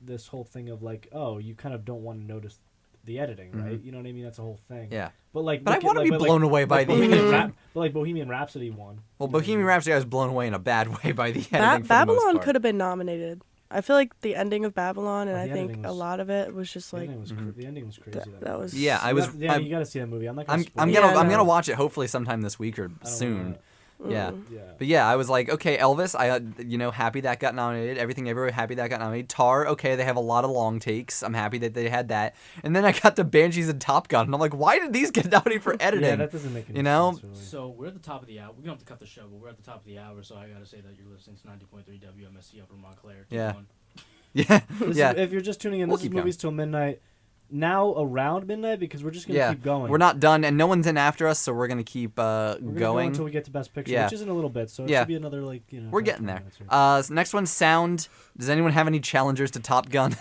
this whole thing of like, oh, you kind of don't want to notice the editing, right? You know what I mean? That's a whole thing. Yeah. But like, But I want to be blown away by the Bohemian editing. but like Bohemian Rhapsody won. Well, Bohemian Rhapsody, I was blown away in a bad way by the editing. for the most Babylon part. could have been nominated. I feel like the ending of Babylon, and Oh, I the think editing a was- lot of it was just The like ending was crazy. that was. Yeah, I was. Yeah, you got to see that movie. I'm not. Gonna I'm spoil I'm it. gonna Yeah, I'm no. gonna watch it hopefully sometime this week or I don't soon. wanna- Yeah. Yeah. But yeah, I was like, okay, Elvis, happy that got nominated. Everything Everywhere, happy that got nominated. Tar, okay, they have a lot of long takes. I'm happy that they had that. And then I got the Banshees and Top Gun, and I'm like, why did these get nominated for editing? Yeah, that doesn't make any You know? sense. Really. So we're at the top of the hour. We're gonna have to cut the show, but we're at the top of the hour. So I gotta say that you're listening to 90.3 WMSC Upper Montclair. Keep Yeah. going. Yeah, This yeah. is, if you're just tuning in, We'll this is keep going. movies till midnight. Now around midnight because we're just gonna Yeah, keep going. we're not done, and no one's in after us, so we're gonna keep We're gonna go going. until we get to best picture, Yeah. which is in a little bit. So it Yeah. should be another We're getting 20 there. minutes here. So next one's sound. Does anyone have any challengers to Top Gun?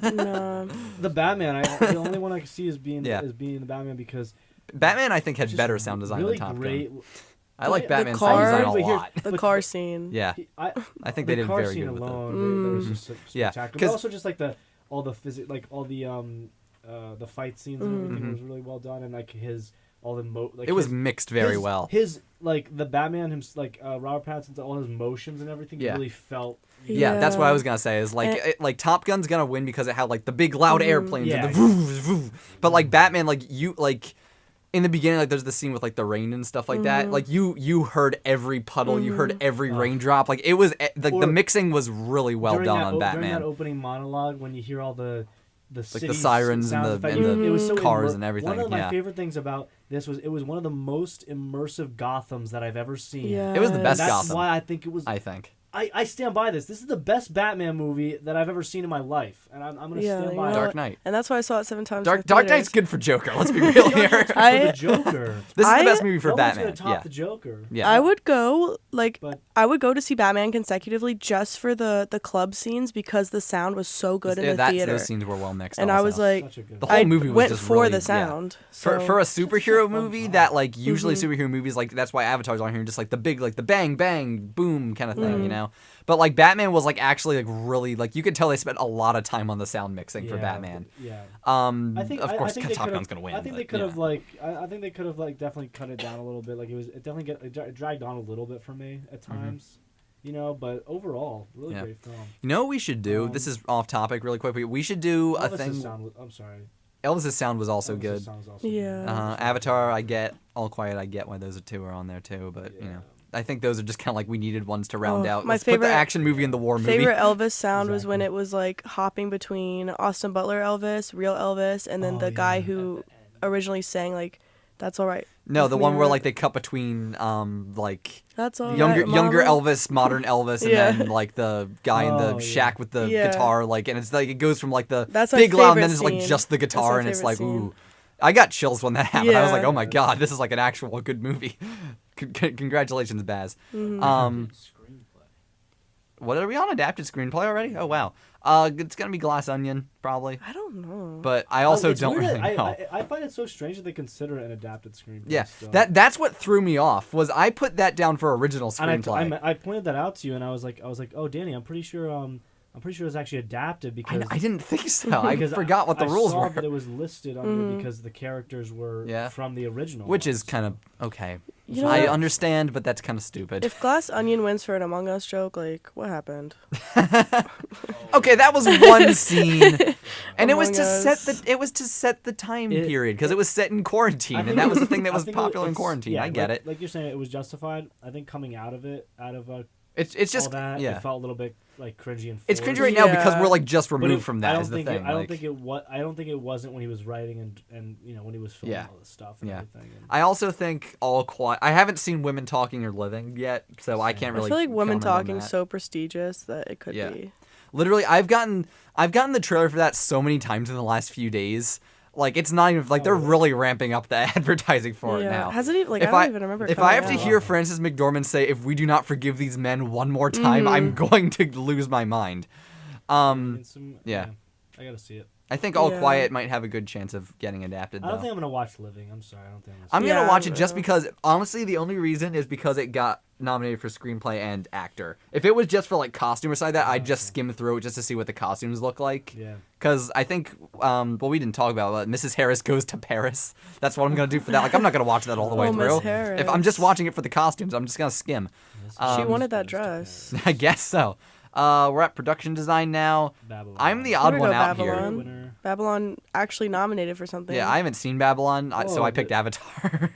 No. The Batman. The only one I can see is being Yeah. the Batman because Batman, I think, had just better sound design really than Top great. Gun. I like The Batman's car- sound design a but here's- lot. The But- car scene. Yeah, I I think the they did car very scene good with it. alone, that was just Yeah, spectacular. But 'cause- also just like all the fight scenes and everything was really well done, and like all the It was mixed very well. His like the Batman, Robert Pattinson's all his motions and everything Yeah. really felt. Yeah, that's what I Yeah. was gonna say. Is like And- like Top Gun's gonna win because it had like the big loud airplanes Yeah. and the vroom, vroom. But like Batman, like you like in the beginning, like there's the scene with like the rain and stuff like that. Like you heard every puddle, you heard every raindrop. Like it was like Or the mixing was really well during done that, on during Batman. that opening monologue, when you hear all the the sirens and sounds the- effects, and it was so cars and everything, One of my yeah. favorite things about this was it was one of the most immersive Gothams that I've ever seen. Yeah. It was the best That's Gotham, why I think it was. I think. I stand by this. This is the best Batman movie that I've ever seen in my life, and I'm gonna Yeah, stand you by know it. Dark what? Knight. And that's why I saw it 7 times. Dark in Knight's theaters. good for Joker. Let's be real here. For the I- Joker. This is the I- best movie for no Batman. one's gonna top Yeah, the Joker. yeah. I would go But- I would go to see Batman consecutively just for the club scenes because the sound was so good in the theater. Those scenes were well mixed. And I was also. like, Such a good The whole I movie was went just for really- the yeah. sound. For So. a superhero fun movie time. that like usually superhero movies like that's why Avatar's on here, just like the big like the bang bang boom kind of thing, you know. But like Batman was like actually like really like you could tell they spent a lot of time on the sound mixing for Batman. Yeah. I think of course I think they Top could've- Gun's gonna win. I think but, they could have yeah. like I think they could have like definitely cut it down a little bit. Like it definitely it dragged on a little bit for me at times. You know, but overall, really Yeah. great film. You know what we should do? This is off topic really quick. But we should do a Elvis's thing. sound was, I'm sorry. Elvis's sound was also Elvis's good. sound was also Yeah. good. Avatar, I get. All Quiet, I get why those two are on there too. But you Yeah. know, I think those are just kind of like we needed ones to round Oh, out. my Let's put favorite- the action movie and the war movie. Favorite Elvis sound was when Exactly. it was like hopping between Austin Butler Elvis, real Elvis, and then Oh, the guy yeah. who At the end. originally sang like That's all right. No, With the me, one where right? like they cut between like That's all younger right, younger mama. Elvis, modern Elvis, and Yeah. then like the guy in the Oh, shack with the Yeah. guitar, like, and it's like it goes from like the That's my big loud, and favorite then it's like scene. just the That's guitar, my and it's favorite like scene. ooh. I got chills when that happened. I was like, Yeah. oh my god, this is like an actual good movie. Congratulations, Baz. Mm-hmm. Screenplay. What are we on? Adapted screenplay already? Oh wow. It's gonna be Glass Onion probably, I don't know. but I also It's don't weird really that know. I find it so strange that they consider it an adapted screenplay. Yeah, still. that's what threw me off. Was I put that down for original And screenplay? I pointed that out to you, and I was like, oh, Danny, I'm pretty sure it's actually adapted because I didn't think so. I because forgot what the I rules saw were. that it was listed under because the characters were Yeah. from the original, Which ones, is kind so- of okay. You know I what? understand, but that's kind of stupid. If Glass Onion wins for an Among Us joke, like, what happened? Okay, that was one scene, and it was Among to Us. set the time It- period because it was set in quarantine, I and think that was the it- thing that I was think popular in it's- quarantine. yeah, I get like, it. Like you're saying, it was justified. I think coming out of It's just all that, yeah. it felt a little bit like cringy and. It's cringy forced. right now because Yeah. we're like just But removed it- from I that. don't Is the think thing. I don't like, think it was. I don't think it wasn't when he was writing and when he was filming Yeah. all this stuff and Yeah. everything. And I also think All Quiet. I haven't seen Women Talking or Living yet, so I Same. can't I really. feel like women comment on talking that. so prestigious that it could Yeah. be. Literally, I've gotten the trailer for that so many times in the last few days. Like it's not even like they're really ramping up the advertising for it now. Has it even, like, If I don't even remember. If coming I have to out. hear Frances McDormand say, "If we do not forgive these men one more time, I'm going to lose my mind." and some, yeah. I gotta see it. I think All Yeah. Quiet might have a good chance of getting adapted. I don't though. think I'm gonna watch Living. I'm sorry. I don't think I'm Yeah, gonna watch it just yeah. because, honestly, the only reason is because it got nominated for screenplay and actor. If it was just for like costume or something like that, I'd just skim through it just to see what the costumes look like. Yeah. Because I think, well, we didn't talk about it, but Mrs. Harris Goes to Paris. That's what I'm gonna do for that. Like, I'm not gonna watch that all the way Oh, through. Miss Harris. If I'm just watching it for the costumes, I'm just gonna skim. She Um, wanted that dress. I guess so. We're at production design now. Babylon. I'm the I'm odd gonna one go out Babylon. here. Winner. Babylon actually nominated for something. Yeah, I haven't seen Babylon, so Oh, I picked but- Avatar.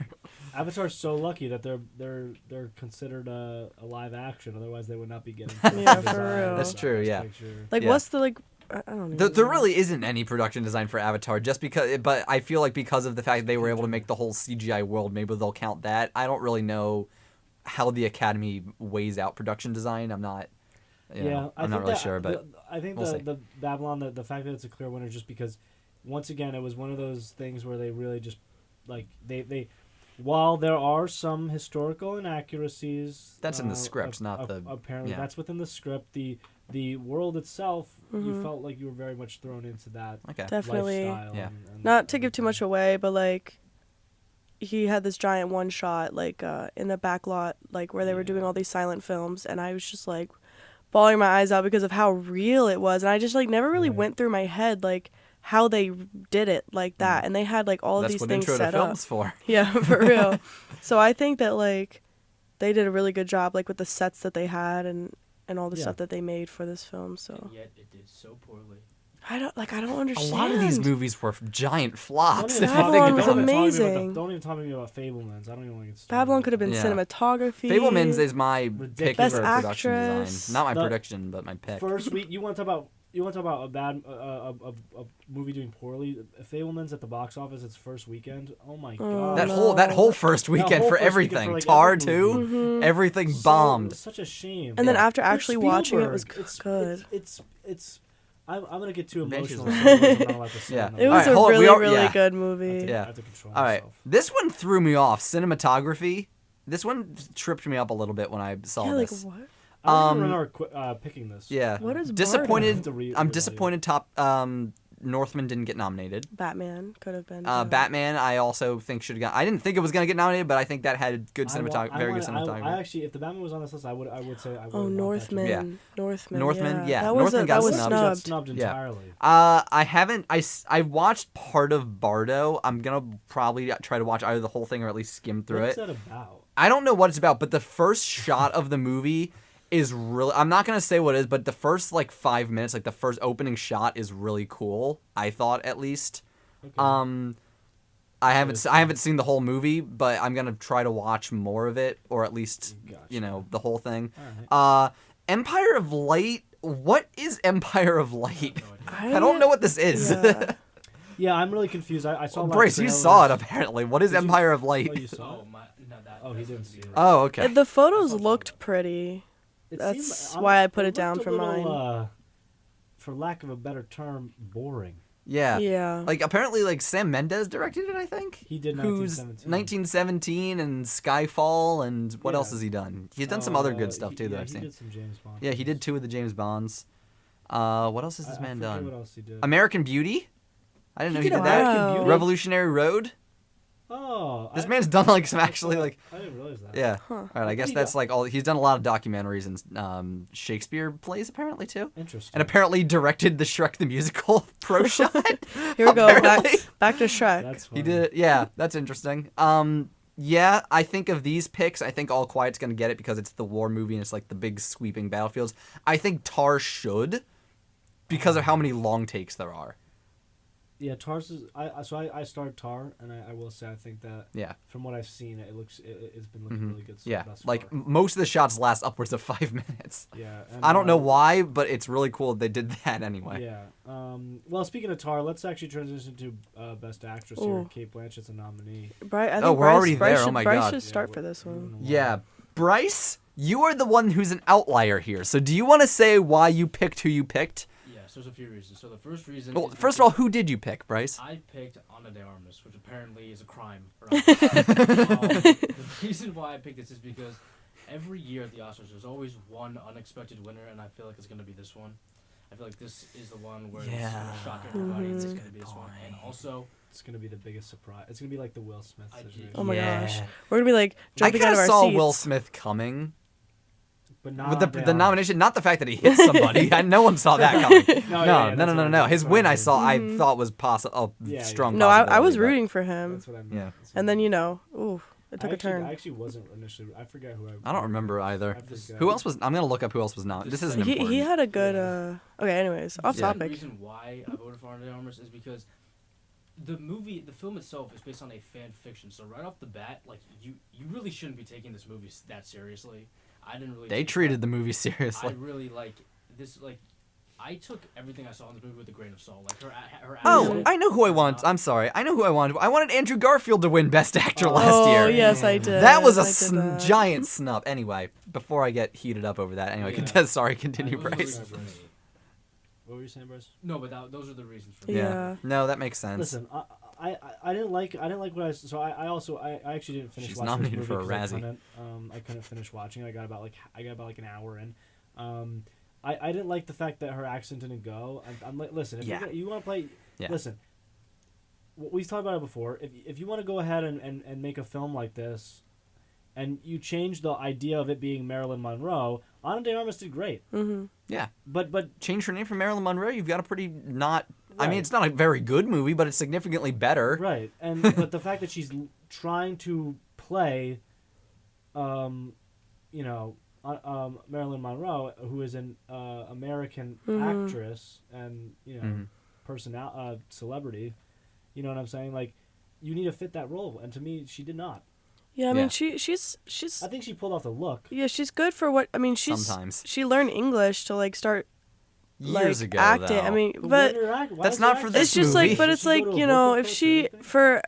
Avatar's so lucky that they're considered a live action. Otherwise, they would not be getting. Yeah, for design real. or That's true, Best yeah. Picture. Like, Yeah. what's the like? I don't know. There really isn't any production design for Avatar, just because. But I feel like because of the fact that they were able to make the whole CGI world, maybe they'll count that. I don't really know how the Academy weighs out production design. I'm not. You know, I'm not really sure, but I think we'll see. the Babylon, the fact that it's a clear winner, just because, once again, it was one of those things where they really just, like they while there are some historical inaccuracies, That's in the script, not the- apparently yeah. that's within the script. The world itself, Mm-hmm. you felt like you were very much thrown into that okay. Definitely. lifestyle. Yeah. and Not to give too everything. much away, but like he had this giant one shot like in the back lot, like where they were doing all these silent films, and I was just like bawling my eyes out because of how real it was, and I just like never really Right. went through my head like how they did it like that, and they had like all of That's these what things intro to set up. films for. Yeah, for real. So I think that like they did a really good job like with the sets that they had and all the Yeah. stuff that they made for this film. So And yet it did so poorly. I don't A understand. lot of these movies were giant Don't flops. even If you talk- think Babylon about was it. don't even talk to me about amazing. don't even talk to me about Fablemans. I don't even want to get started. Babylon could have been Yeah. cinematography. Fablemans is my pick Ridiculous. for Best production actress. design. Not my The prediction, but my pick. First week, you want to talk about a bad a movie doing poorly. Fablemans at the box office its first weekend. Oh my god. That whole first weekend whole for first weekend everything. for, like, Tar every too. movie. Everything So- bombed. Such a shame. And then Yeah. after actually watching it was Spielberg. good. It's I'm gonna get too Banshees emotional. was- so I'm not allowed to say Yeah. on It the- was Alright, hold a on, we really, are- really yeah. good I movie. Yeah. have to control All right. myself. This one threw me off. Cinematography. This one tripped me up a little bit when I saw Yeah, like this. what? I don't Um, remember picking this. Yeah. What is disappointed? Bardo? I'm disappointed. Northman didn't get nominated. Batman could have been. Batman, I also think should have got. I didn't think it was gonna get nominated, but I think that had good cinematography. Very good cinematography. I actually, if the Batman was on this list, I would say I would. Oh, Northman. Yeah. Northman. Northman, yeah. That was Northman got that was snubbed. Got snubbed. snubbed Yeah. entirely. I haven't. I watched part of Bardo. I'm gonna probably try to watch either the whole thing or at least skim through What's it. that about? I don't know what it's about, but the first shot of the movie is really. I'm not gonna say what it is, but the first like 5 minutes, like the first opening shot, is really cool. I thought at least. Okay. I haven't seen the whole movie, but I'm gonna try to watch more of it, or at least Gotcha. the whole thing. All right. Empire of Light. What is Empire of Light? No idea. I don't know what this is. Yeah. Yeah, I'm really confused. I saw. a lot of Bryce, you trailers. saw it apparently. What is Did you- Empire of Light? Oh, you saw it? No, that. Oh, he that's didn't gonna see be it. Oh, okay. The photos That's looked awesome. pretty. It That's seemed- why I put it looked down a for little, mine. For lack of a better term, boring. Yeah. Yeah. Like apparently, like Sam Mendes directed it. I think. He did Who's 1917. 1917 and Skyfall and what else Yeah. has he done? He's done some other good stuff too that Yeah, I've he seen. did some James Bond. Yeah, he did films. 2 of the James Bonds. What else has this I man forget done? What else he did? American Beauty. I didn't know he did did that. American Wow. Beauty? Revolutionary Road. Oh, This man's done like some actually like. I didn't realize that. Yeah. Huh. All right. I guess he that's do- like all. He's done a lot of documentaries and Shakespeare plays apparently too. Interesting. And apparently directed the Shrek the Musical pro shot. Here we go. Apparently. Back to Shrek. That's funny. He did. Yeah, that's interesting. Yeah, I think of these picks, I think All Quiet's gonna get it because it's the war movie and it's like the big sweeping battlefields. I think Tar should, because of how many long takes there are. Yeah, Tar's is. I started Tar, and I will say I think that Yeah. from what I've seen, it's been looking really good. So Yeah, thus like far. most of the shots last upwards of 5 minutes. Yeah. And, I don't know why, but it's really cool they did that anyway. Yeah. Well, speaking of Tar, let's actually transition to Best Actress here. Ooh. Kate Blanchett's a nominee. I think Oh, we're Bryce, already Bryce there. Oh should, my Bryce God. should start Yeah, for this one. Yeah, Bryce, you are the one who's an outlier here. So do you want to say why you picked who you picked? Yes, there's a few reasons. So the first reason. Well, is first of all, because who did you pick, Bryce? I picked Ana de Armas, which apparently is a crime. The reason why I picked this is because every year at the Oscars, there's always one unexpected winner, and I feel like it's gonna be this one. I feel like this is the one where it's gonna shock everybody. It's Mhm. gonna be this one, and also It's gonna be the biggest surprise. It's gonna be like the Will Smith situation. Oh my Yeah. gosh. We're gonna be like I jumping kind out of of our saw seats. Will Smith coming But not with on the Armas. nomination. Not the fact that he hit somebody. No one saw that coming. No, No. His win, I saw. I Mhm. thought was possible. Yeah, Strong. No, I was possibility, but- rooting for him. That's what I meant. Yeah. That's what And I then meant. ooh, it took a turn. I actually wasn't initially. I forget who I don't remember either. I forget. Who else was? I'm gonna look up who else was not. This isn't important. He had a good. Yeah. Okay, anyways, off the topic. reason why I voted for Ana de Armas is because the film itself is based on a fan fiction. So right off the bat, like you really shouldn't be taking this movie that seriously. I didn't really. They take treated that. the movie I seriously. really like this. Like, I took everything I saw in the movie with a grain of salt. Like her. Oh, accent, I know who I want. I'm sorry. I know who I wanted. I wanted Andrew Garfield to win Best Actor last Oh year. yes, I did. That was a I did that. giant snub. Anyway, before I get heated up over that, anyway, Yeah. sorry, continue, Those are the Bryce. reasons for me. What were you saying, Bryce? No, but those are the reasons for me. Yeah. No, that makes sense. Listen, I didn't like what I so I actually didn't finish She's watching nominated this for a movie 'cause Razzie. I couldn't finish watching. I got about like an hour in. I didn't like the fact that her accent didn't go. I'm like, listen, if Yeah. you want to play, Yeah. listen. We've talked about it before. If you want to go ahead and make a film like this, and you change the idea of it being Marilyn Monroe, Ana de Armas did great. Mm-hmm. Yeah. But Change her name from Marilyn Monroe. You've got a pretty not. I mean, Right. it's not a very good movie, but it's significantly better. right, and but the fact that she's trying to play, Marilyn Monroe, who is an American Mhm. actress and Mhm. celebrity, you know what I'm saying? Like, you need to fit that role, and to me, she did not. Yeah, I mean Yeah. she's I think she pulled off the look. yeah, she's good for what I mean. Sometimes. She learned English to like start Years like ago, acting. though. I mean, but That's not for this it's just movie. like, but Did it's she go like to a you know, vocal if coach or she anything?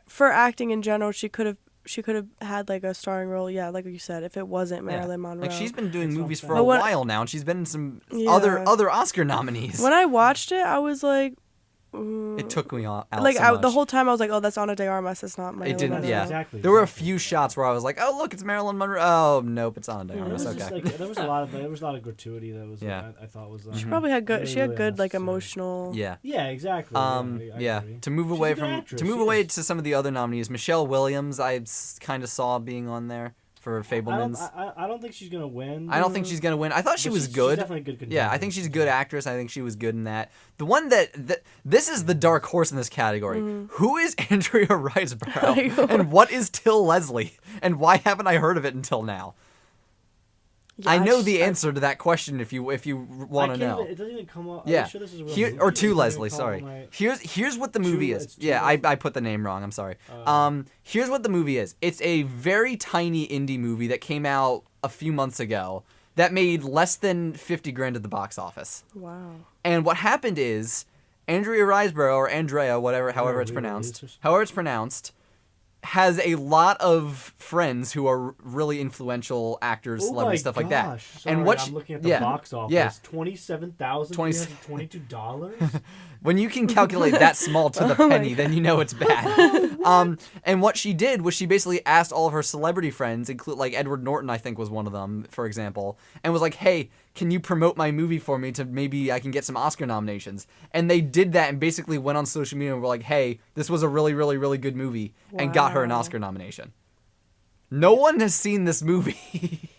for acting in general, she could have had like a starring role. Yeah, like you said, if it wasn't Yeah. Marilyn Monroe. Like she's been doing That's what I'm movies for saying. a But when- while now, and she's been in some Yeah. other Oscar nominees. When I watched it, I was like, It took me out like so the much. whole time I was like, oh, that's Ana de Armas. That's not Marilyn didn't- Monroe. yeah. Exactly. There were a exactly. few shots where I was like, "Oh, look, it's Marilyn Monroe." Oh, nope, it's Ana de Yeah. There Armas. was just, Okay. like, there was a lot of gratuity that was Yeah. I thought was She Mhm. probably had good. really, she had really good like unnecessary. emotional. Yeah. Yeah, exactly. I Yeah. agree. To move She's away a good from actress, to move she away is. to some of the other nominees, Michelle Williams, I kind of saw being on there for Fablemans. I don't think she's gonna win. I don't think she's gonna win. I thought she but was she's good. definitely a good contender. Yeah, I think she's a good actress. I think she was good in that. The one that this is the dark horse in this category. Who is Andrea Riseborough? And what is Till Leslie? And why haven't I heard of it until now? Yeah, I know just- the answer to that question if you want to know. It doesn't even come up. Yeah. Are you sure this is a real Here, movie? or It two doesn't Leslie, even come sorry. up on my- Here's what the movie is. it's two Yeah, Leslie. I put the name wrong. I'm sorry. Oh. Here's what the movie is. It's a very tiny indie movie that came out a few months ago that made less than $50,000 at the box office. Wow. And what happened is Andrea Riseborough or Andrea, however it's pronounced, has a lot of friends who are really influential actors, celebrities, stuff like that. Sorry, And what I'm looking at the box office. Yeah. $27,322. When you can calculate that small to the penny, then you know it's bad. And what she did was she basically asked all of her celebrity friends, include like Edward Norton, I think was one of them, for example, and was like, "Hey, can you promote my movie for me to maybe I can get some Oscar nominations?" And they did that and basically went on social media and were like, "Hey, this was a really, really, really good movie," and got her an Oscar nomination. No one has seen this movie.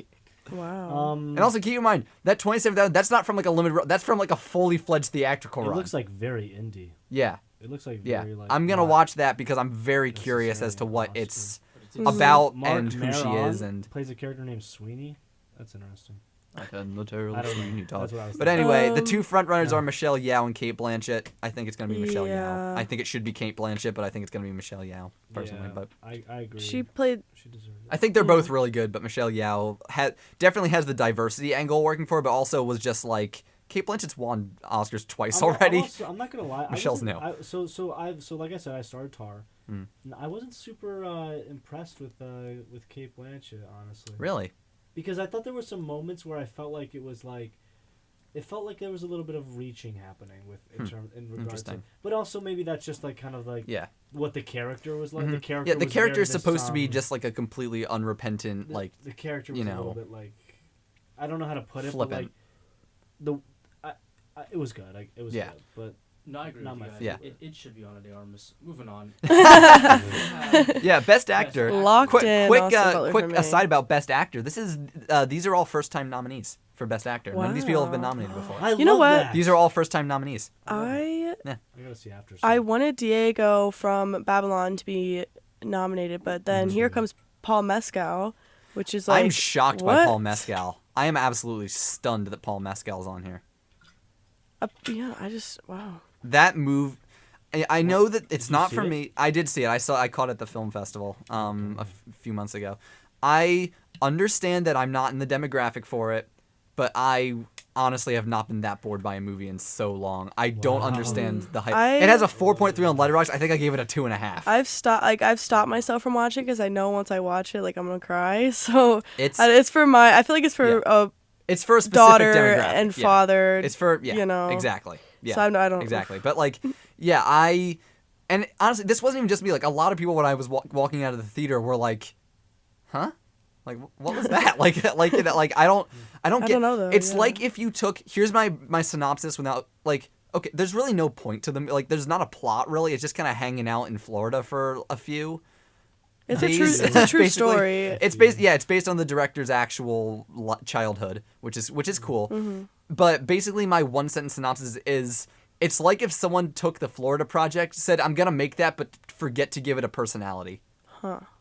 Wow. And also keep in mind that 27,000. That's not from like a limited. That's from like a fully fledged theatrical run. It looks like very indie. Yeah. It looks like Yeah. very like. I'm gonna watch that because I'm very curious as to what it's about Mark and who she Maron is and. plays a character named Sweeney. That's interesting. I don't know. That's what I was But thinking. anyway, the two front runners yeah. are Michelle Yeoh and Kate Blanchett. I think it's gonna be Michelle Yeah. Yeoh. I think it should be Kate Blanchett, but I think it's gonna be Michelle Yeoh personally. Yeah, But I agree. She played. She deserves it. I think they're both really good. But Michelle Yeoh definitely has the diversity angle working for her, but also was just like Kate Blanchett's won Oscars twice already. I'm not gonna lie. Michelle's So like I said, I started Tar. Mm. And I wasn't super impressed with Kate Blanchett, honestly. Really? Because I thought there were some moments where I felt like it was like, it felt like there was a little bit of reaching happening in regards to. But also maybe that's just like kind of like what the character was like. Mm-hmm. The character. The was character very is supposed to be disarmed. just like a completely unrepentant The character was a little bit like, I don't know how to put it, flippant. but like it was good. Like it was good, but. No, I agree Not with my you guys. favorite. It should be on a de armas. Moving on. Yeah, Best Actor. Locked in. Austin Butler for Quick me. aside about Best Actor. These are all first-time nominees for Best Actor. None of these people have been nominated before. You know what? These are all first-time nominees. I gotta see after. I wanted Diego from Babylon to be nominated, but then here comes Paul Mescal, which is like I'm shocked by what? Paul Mescal. I am absolutely stunned that Paul Mescal's on here. Yeah, wow. That move, I know that it's you not see for it? me. I did see it. I caught it at the film festival a few months ago. I understand that I'm not in the demographic for it, but I honestly have not been that bored by a movie in so long. I don't understand the hype. It has a 4.3 on Letterboxd. I think I gave it a 2.5. I've stopped myself from watching because I know once I watch it, like I'm gonna cry. So It's for my. I feel like it's for it's for a specific daughter demographic. and Yeah. father. It's for you know exactly. Yeah, So I don't exactly. But like, yeah, and honestly, this wasn't even just me. Like a lot of people when I was walking out of the theater were like, "Huh? Like what was that?" like I don't get. know, though, It's yeah. like if you took here's my synopsis without like. Okay, there's really no point to them. Like, there's not a plot really. It's just kind of hanging out in Florida for a few. It's a days. true. It's a true Basically, story. It's based. Yeah, it's based on the director's actual childhood, which is cool. Mm-hmm. But basically, my one sentence synopsis is: it's like if someone took the Florida Project, said, "I'm gonna make that," but forget to give it a personality,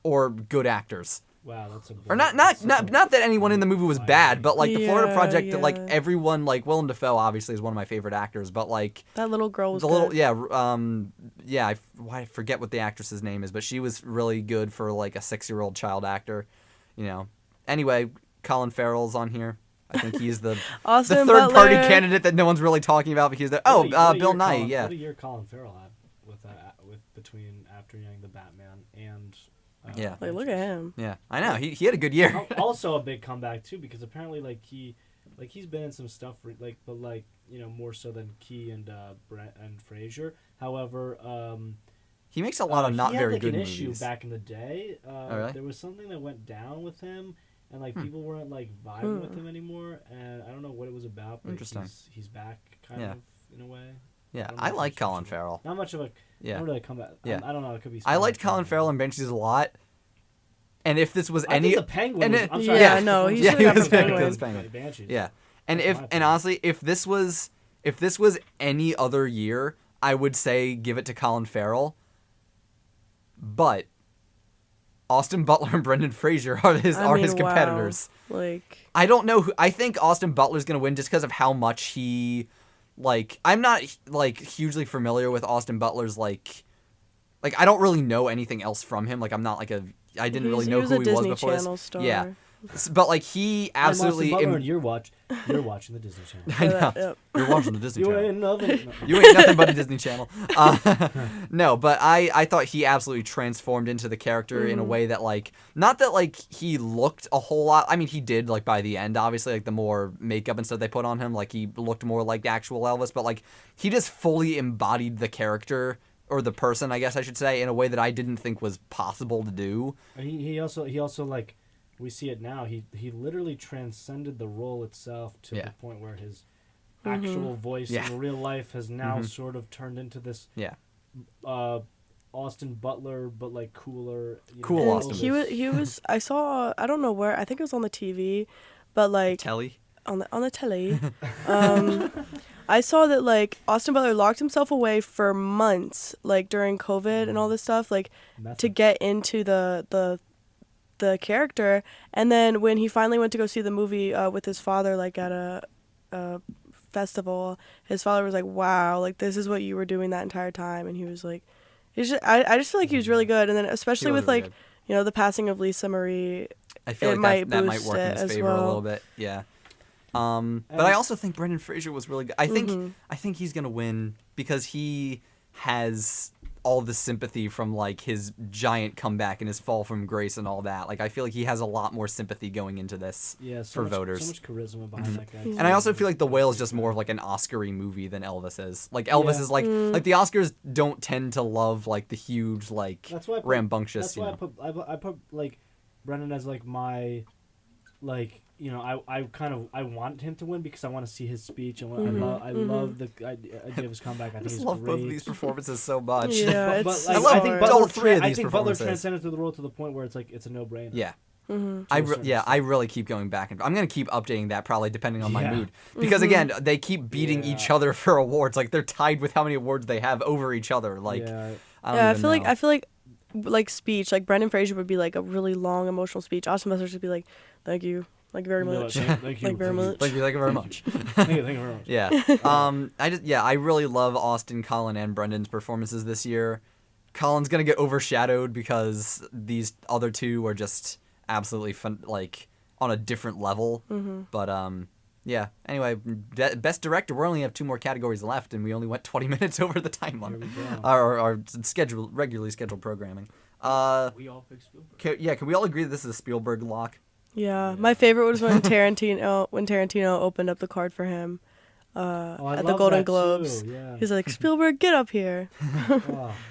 or good actors. Wow, that's a. Or not that anyone in the movie was bad, but like the Florida Yeah, Project, like yeah. everyone, like Willem Dafoe obviously is one of my favorite actors, but like That little girl was the good. little I forget what the actress's name is, but she was really good for like a 6-year-old child actor, you know. Anyway, Colin Farrell's on here. I think he's the Austin third party Butler. candidate that no one's really talking about because they're Bill Nye, yeah. What a year Colin Farrell had with between After Young the Batman and. Yeah. Like, look at him. Yeah, I know he had a good year. Also a big comeback too, because apparently he's been in some stuff but you know more so than Key and Brent and Frasier. However, He makes a lot of not he very had, good an movies. issue back in the day. really? There was something that went down with him, and like people weren't like vibing with him anymore. And I don't know what it was about. But Interesting. He's back kind Yeah. of in a way. Yeah, don't know I if like that's Colin true. Farrell. Not much of a. Yeah. Not really a comeback. Yeah. I don't know. It could be. I liked spoiler. Colin Farrell and Banshees a lot. And if this was I any think the Penguin. and Was, it- I'm sorry. Yeah, no, he Yeah, should he have was got the Penguin. Penguin. Penguin. Banshees. Yeah. That's my opinion. Honestly, if this was any other year, I would say give it to Colin Farrell. But Austin Butler and Brendan Fraser are his Wow. competitors. Like, I don't know I think Austin Butler's going to win just because of how much he I'm not like hugely familiar with Austin Butler's like I don't really know anything else from him. Like I'm not like I didn't really he know was who a he Disney was before Channel this. star. Yeah. But like he absolutely. I'm Austin Butler, and you're watching the Disney Channel. I know. Yep. You're watching the Disney You Channel. ain't nothing. No. You ain't nothing but a Disney Channel. No, but I thought he absolutely transformed into the character in a way that, like, not that, like, he looked a whole lot. I mean, he did, like, by the end, obviously, like, the more makeup and stuff they put on him, like, he looked more like actual Elvis, but, like, he just fully embodied the character, or the person, I guess I should say, in a way that I didn't think was possible to do. He also like, we see it now. He literally transcended the role itself to the point where his actual voice in real life has now sort of turned into this Austin Butler, but like cooler. Cool know, Austin. He was. I saw. I don't know where. I think it was on the TV, but like Telly? on the telly. I saw that like Austin Butler locked himself away for months, like during COVID and all this stuff, like to get into the character. And then when he finally went to go see the movie with his father, like at a festival, his father was like, "Wow, like this is what you were doing that entire time." And he was like, I just feel like he was really good. And then especially with really like good. The passing of Lisa Marie, I feel it like that might might boost work in it his as favor a well. little bit. Yeah. But I also think Brendan Fraser was really good. I think he's gonna win because he has all the sympathy from like his giant comeback and his fall from grace and all that. Like I feel like he has a lot more sympathy going into this for voters. So much charisma behind that guy. And I also feel like The Whale is just more of like an Oscar-y movie than Elvis is. Like Elvis is like the Oscars don't tend to love like the huge like rambunctious. That's why I put like Brendan as like my like. I want him to win because I want to see his speech. And I love the idea of his comeback. I think just love great. both of these performances so much. Yeah, But, it's like, I love I think all three of these I think Butler performances. transcended to the role to the point where it's like it's a no-brainer. Yeah. Mm-hmm. I really keep going back and I'm gonna keep updating that probably depending on my mood because again they keep beating each other for awards. Like they're tied with how many awards they have over each other. Like I feel like speech, like Brendan Fraser would be like a really long emotional speech. Austin Butler would be like, "Thank you, like very much, Thank you very much." Thank you very much. Thank you very much. Yeah. I really love Austin, Colin, and Brendan's performances this year. Colin's gonna get overshadowed because these other two are just absolutely fun, like on a different level. But yeah. Anyway, best director. We only have 2 more categories left, and we only went 20 minutes over the time limit. Our regularly scheduled programming. We all picked Spielberg. Can we all agree that this is a Spielberg lock? Yeah, my favorite was when Tarantino opened up the card for him at the Golden Globes. Yeah. He's like, "Spielberg, get up here."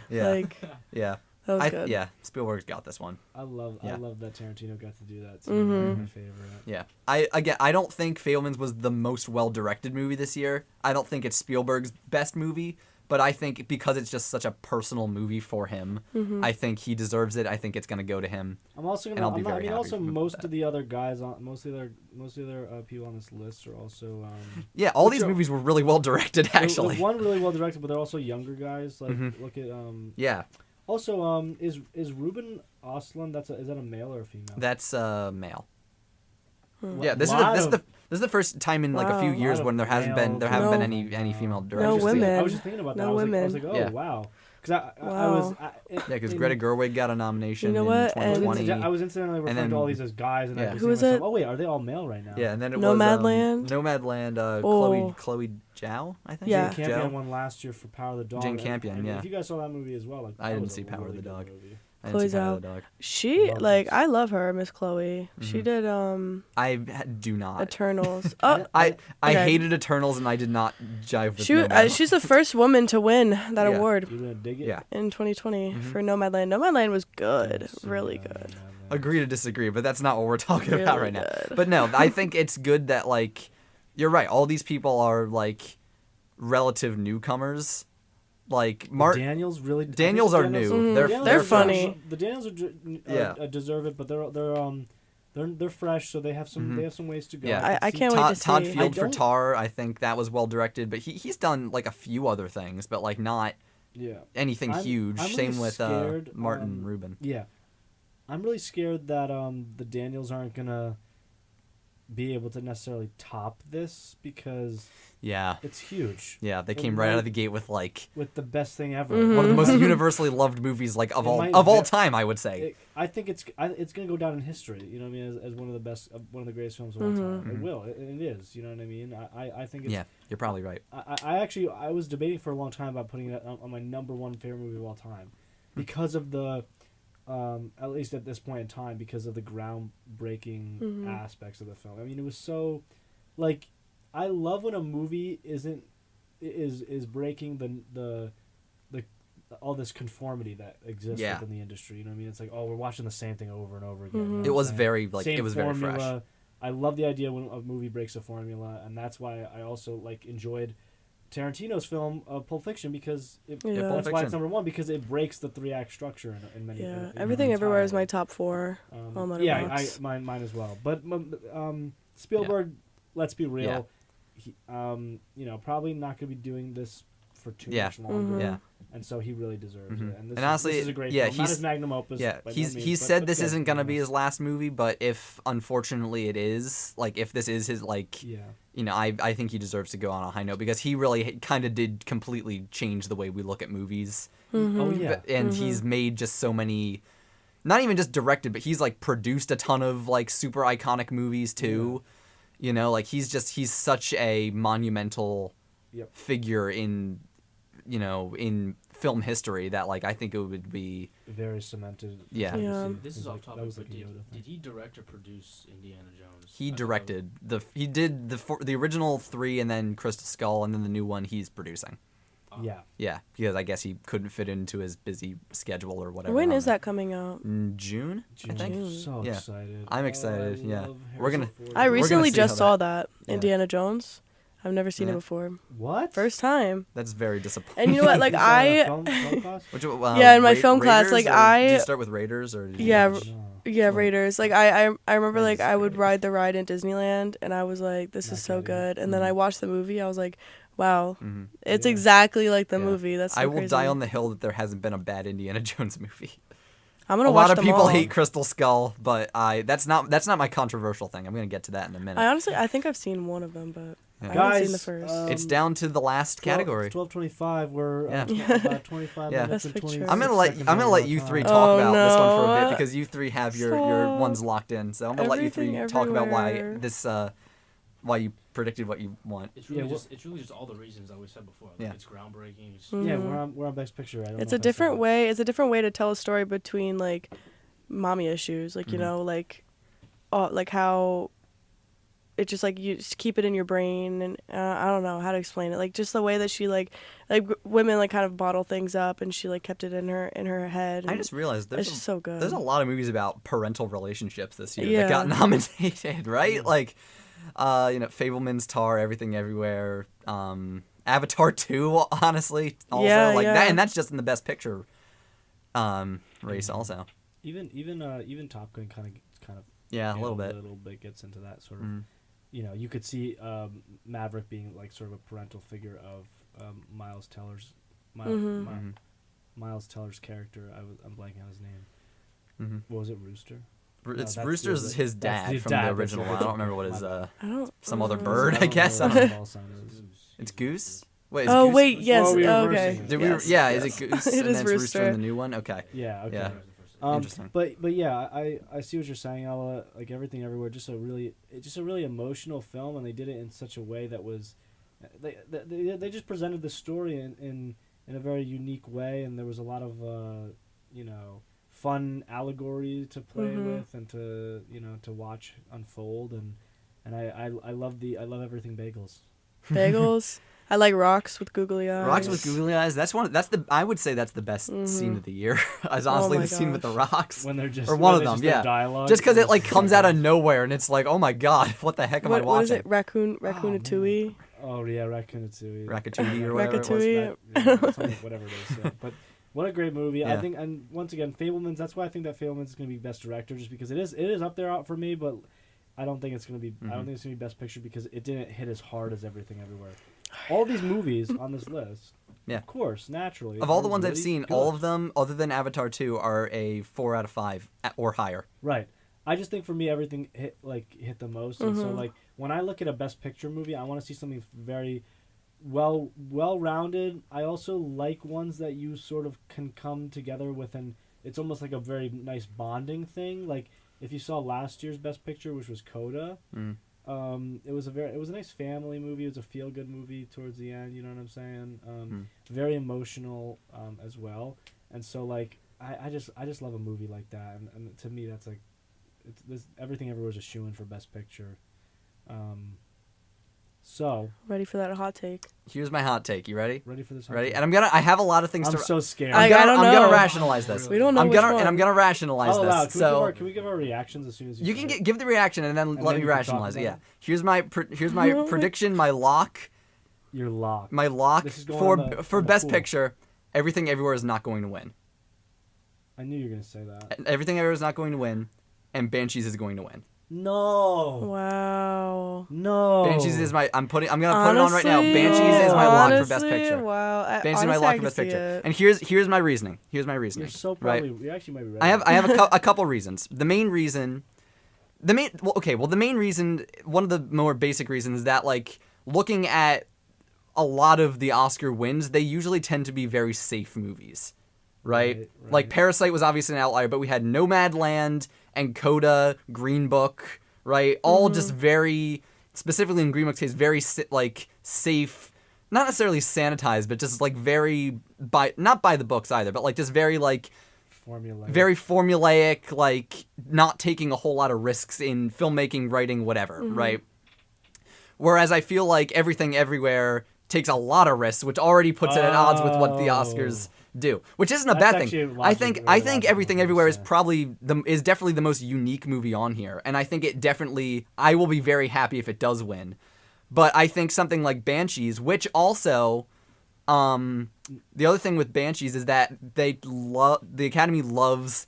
Yeah. Like, yeah. that was good. Yeah, Spielberg's got this one. I love that Tarantino got to do that too. Mm-hmm. My favorite. Yeah. I don't think Fabelman's was the most well-directed movie this year. I don't think it's Spielberg's best movie, but I think because it's just such a personal movie for him, I think he deserves it. I think it's going to go to him. I'm also gonna. Most of the other guys on most of the other people on this list are also. Yeah, all these movies were really well directed. Actually, one really well directed, but they're also younger guys. Like look at Yeah. Also, is Ruben Östlund? Is that a male or a female? That's male. Yeah, this is the first time in like a few years when there haven't been any female directors. No women. I was just thinking about that. No women. I was like, oh wow. Because Greta Gerwig got a nomination You know what? in 2020. I was incidentally referring to all these as guys, and I was Who is thinking to it? myself, oh wait, are they all male right now? Yeah, and then it Nomadland? was Nomadland. Oh. Chloe Zhao, I think. Yeah. Jane Campion won last year for Power of the Dog. Jane Campion, and yeah. If you guys saw that movie as well, like, I that didn't was see a Power of really the good Dog. movie. I didn't see Power of the Dog. She Love like this. I love her, Miss Chloe. She did I do not. Eternals. I okay. hated Eternals and I did not jive with Nomadland. She's the first woman to win that Yeah. award You gonna dig it? Yeah. in 2020 for Nomadland. Nomadland was good, Yes, really yeah, good. yeah. Agree to disagree, but that's not what we're talking about Really right now. good. But no, I think it's good that like you're right. All these people are like relative newcomers. Like Daniels really. Daniels are new. Mhm. They're Daniels They're are funny. fresh. The Daniels deserve it, but they're fresh, so they have some ways to go. Yeah. I can't wait to Todd see. Field for Tar, I think that was well directed, but he's done like a few other things, but like not anything huge. I'm Same really with scared, Martin Rubin. Yeah, I'm really scared that the Daniels aren't gonna be able to necessarily top this because Yeah. it's huge. Yeah, they It came right out might- of the gate with like with the best thing ever. Mhm. one of the most universally loved movies like of It all might of all ve- time, I would say. I think it's gonna go down in history. You know what I mean? As one of the best, one of the greatest films of all time. It Mhm. will. It is. You know what I mean? I think it's. Yeah, you're probably right. I was debating for a long time about putting it on my number one favorite movie of all time, because of the, at least at this point in time, because of the groundbreaking aspects of the film. I mean, it was so, like, I love when a movie is breaking the all this conformity that exists Yeah. within the industry. You know what I mean? It's like, oh, we're watching the same thing over and over again. You know It what I'm was saying? very like Same it was very formula. fresh. I love the idea when a movie breaks a formula, and that's why I also like enjoyed Tarantino's film Pulp Fiction, because Yeah. Pulp that's why Fiction. it's number one, because it breaks the 3-act structure in many. Yeah, in Everything Everywhere is my entirely. top 4 on Yeah, Letterboxd. mine as well. But Spielberg, let's be real, Yeah. he, probably not going to be doing this for too Yeah. much longer. Yeah. And so he really deserves Mhm. it. And And honestly, this is a great yeah, film. Not he's- his magnum opus. Yeah, by no he's means, said but this good, isn't gonna be yes. his last movie, but if unfortunately it is, like if this is his like, Yeah. I think he deserves to go on a high note because he really kind of did completely change the way we look at movies. Oh yeah. And he's made just so many, not even just directed, but he's like produced a ton of like super iconic movies too. You know, like he's such a monumental Yep. figure in film history that like I think it would be Very cemented. Yeah. Yeah. This It is was off like- that topic, was but like a Yoda thing. did he direct or produce Indiana Jones? he I thought that directed he did the original 3 and then Crystal Skull and then the new one he's producing. Yeah. Yeah, because I guess he couldn't fit into his busy schedule or whatever. When on is it. that coming out? In June, I think. I'm so Yeah. excited. I'm Oh, excited, I yeah. love We're gonna- Harrison Ford. I gonna recently see just how saw that Yeah. Indiana Jones. I've never seen Yeah. it before. What? First time. That's very disappointing. And you know what? Like You saw it in I, film class? Which, Yeah, in my film class, Raiders, like, or did you I- start with Raiders or? Did you Yeah, watch- No. yeah, Like, Raiders. Like I remember like Raiders I is would great. ride the ride in Disneyland, and I was like, this Not is so kidding. good. And then I watched the movie. I was like, wow, Mhm. it's Yeah. exactly like the Yeah. movie. That's so I will crazy. die on the hill that there hasn't been a bad Indiana Jones movie. I'm gonna A watch lot of them people all. hate Crystal Skull, but that's not my controversial thing. I'm gonna get to that in a minute. I think I've seen one of them, but Yeah. I Guys, haven't seen the first. It's down to the last category. 12:25. We're Yeah. about 25 Yeah. minutes Best and picture. 26 I'm seconds gonna over let our you time. three talk Oh, about this one for a bit no. because you three have your Stop. ones locked in. So I'm gonna let you three Everything talk about why Everywhere. this why you predicted what you want. It's really Yeah, it's really just all the reasons that we said before. Like, Yeah. it's groundbreaking. It's Yeah, Mhm. we're on Best Picture. I don't It's know a if I said different that. way. It's a different way to tell a story between like mommy issues, like you Mhm. know, like how it just like you just keep it in your brain, and I don't know how to explain it. Like just the way that she women like kind of bottle things up, and she like kept it in her head. I and just realized it's just so good. there's a lot of movies about parental relationships this year Yeah. that got nominated, right? Like, Fableman's Tar, Everything Everywhere, Avatar 2, honestly, also Yeah, like yeah. that, and that's just in the Best Picture race, also. Even Top Gun kind of Yeah, a you know, little bit. little bit gets into that sort of. Mhm. You could see Maverick being like sort of a parental figure of Miles Teller's Mhm. Mhm. Miles Teller's character. I'm blanking on his name. Mhm. What was it? Rooster. It's that's the Rooster's other- his that's dad the from dad, the that's the original one. I original. don't remember what his My bad. I don't. some other know. bird, I guess. I know don't what know. the ball sign is. It's Goose. Wait, is Oh Goose? wait, yes. Oh, we were okay. reversing it. Did Yes, we? Yeah, yes. is it Goose? It and is then it's Rooster in Rooster. the new one. Okay. Yeah. Okay. Yeah. Interesting. But yeah, I see what you're saying, Ella. Like Everything Everywhere, just a really emotional film, and they did it in such a way that was, they just presented the story in a very unique way, and there was a lot of fun allegory to play Mhm. with and to watch unfold, and I love Everything Bagels. Bagels. I like rocks with googly eyes. Rocks with googly eyes. I would say that's the best scene of the year. As honestly, my the scene with the gosh. rocks. When they're just Or one when of they them, just their yeah. dialogue, Just because it was like so comes out good. of nowhere and it's like, oh my god, what the heck am I watching? What is it? Raccoon man. Ratatouille. Oh yeah, Ratatouille. Ratatouille or whatever. Ratatouille. Whatever it is. Yeah. But what a great movie! I Yeah. think, and once again, Fableman's. That's why I think that Fableman's is going to be best director, just because it is up there out for me. But I don't think it's going to be. I don't think it's going to be best picture because it didn't hit as hard as Everything Everywhere. All these movies on this list, Yeah. of course, naturally. Of all the are ones I've really seen, good. all of them, other than Avatar 2, are a 4 out of 5 or higher. Right. I just think for me everything hit the most, and so like when I look at a Best Picture movie, I want to see something very well-rounded. I also like ones that you sort of can come together with, and it's almost like a very nice bonding thing. Like if you saw last year's Best Picture, which was Coda, it was a nice family movie. It was a feel-good movie towards the end. You know what I'm saying? Very emotional as well, and so like I just love a movie like that, and to me that's like Everything Everywhere is a shoo-in for Best Picture. So Ready for that hot take? Here's my hot take. You ready? Ready for this? Hot Ready? take? And I have a lot of things I'm to. so scared. I don't I'm know. gonna rationalize this. We don't know I'm which gonna one. I'm gonna rationalize I'll allow it. this. Can we give our reactions as soon as you say can it? give the reaction and then let then me you can talk rationalize it. about Yeah. it. Here's my prediction. My lock. Your lock. My lock This is going for on the Best pool. Picture. Everything Everywhere is not going to win. I knew you were gonna say that. Everything Everywhere is not going to win, and Banshees is going to win. No. Wow. No. Banshees is my. I'm gonna put it on right now. Honestly, Banshees is my lock for Best honestly, Picture. Wow. Banshees is my lock for Best Picture. And here's my reasoning. Here's my reasoning. You're so right? probably. You actually might be right. I have a couple reasons. The main reason, the main reason, one of the more basic reasons is that like looking at a lot of the Oscar wins, they usually tend to be very safe movies, right? Like Parasite was obviously an outlier, but we had Nomadland and Coda, Green Book, right? All just very, specifically in Green Book's case, very like safe, not necessarily sanitized, but just like very not by the books either, but like just very like very formulaic, like not taking a whole lot of risks in filmmaking, writing, whatever, right? Whereas I feel like Everything Everywhere takes a lot of risks, which already puts it at odds with what the Oscars do, which isn't a That's bad actually thing. a I think logical Everything Everywhere is say. probably is definitely the most unique movie on here, and I think I will be very happy if it does win. But I think something like Banshees, which also, the other thing with Banshees is that the Academy loves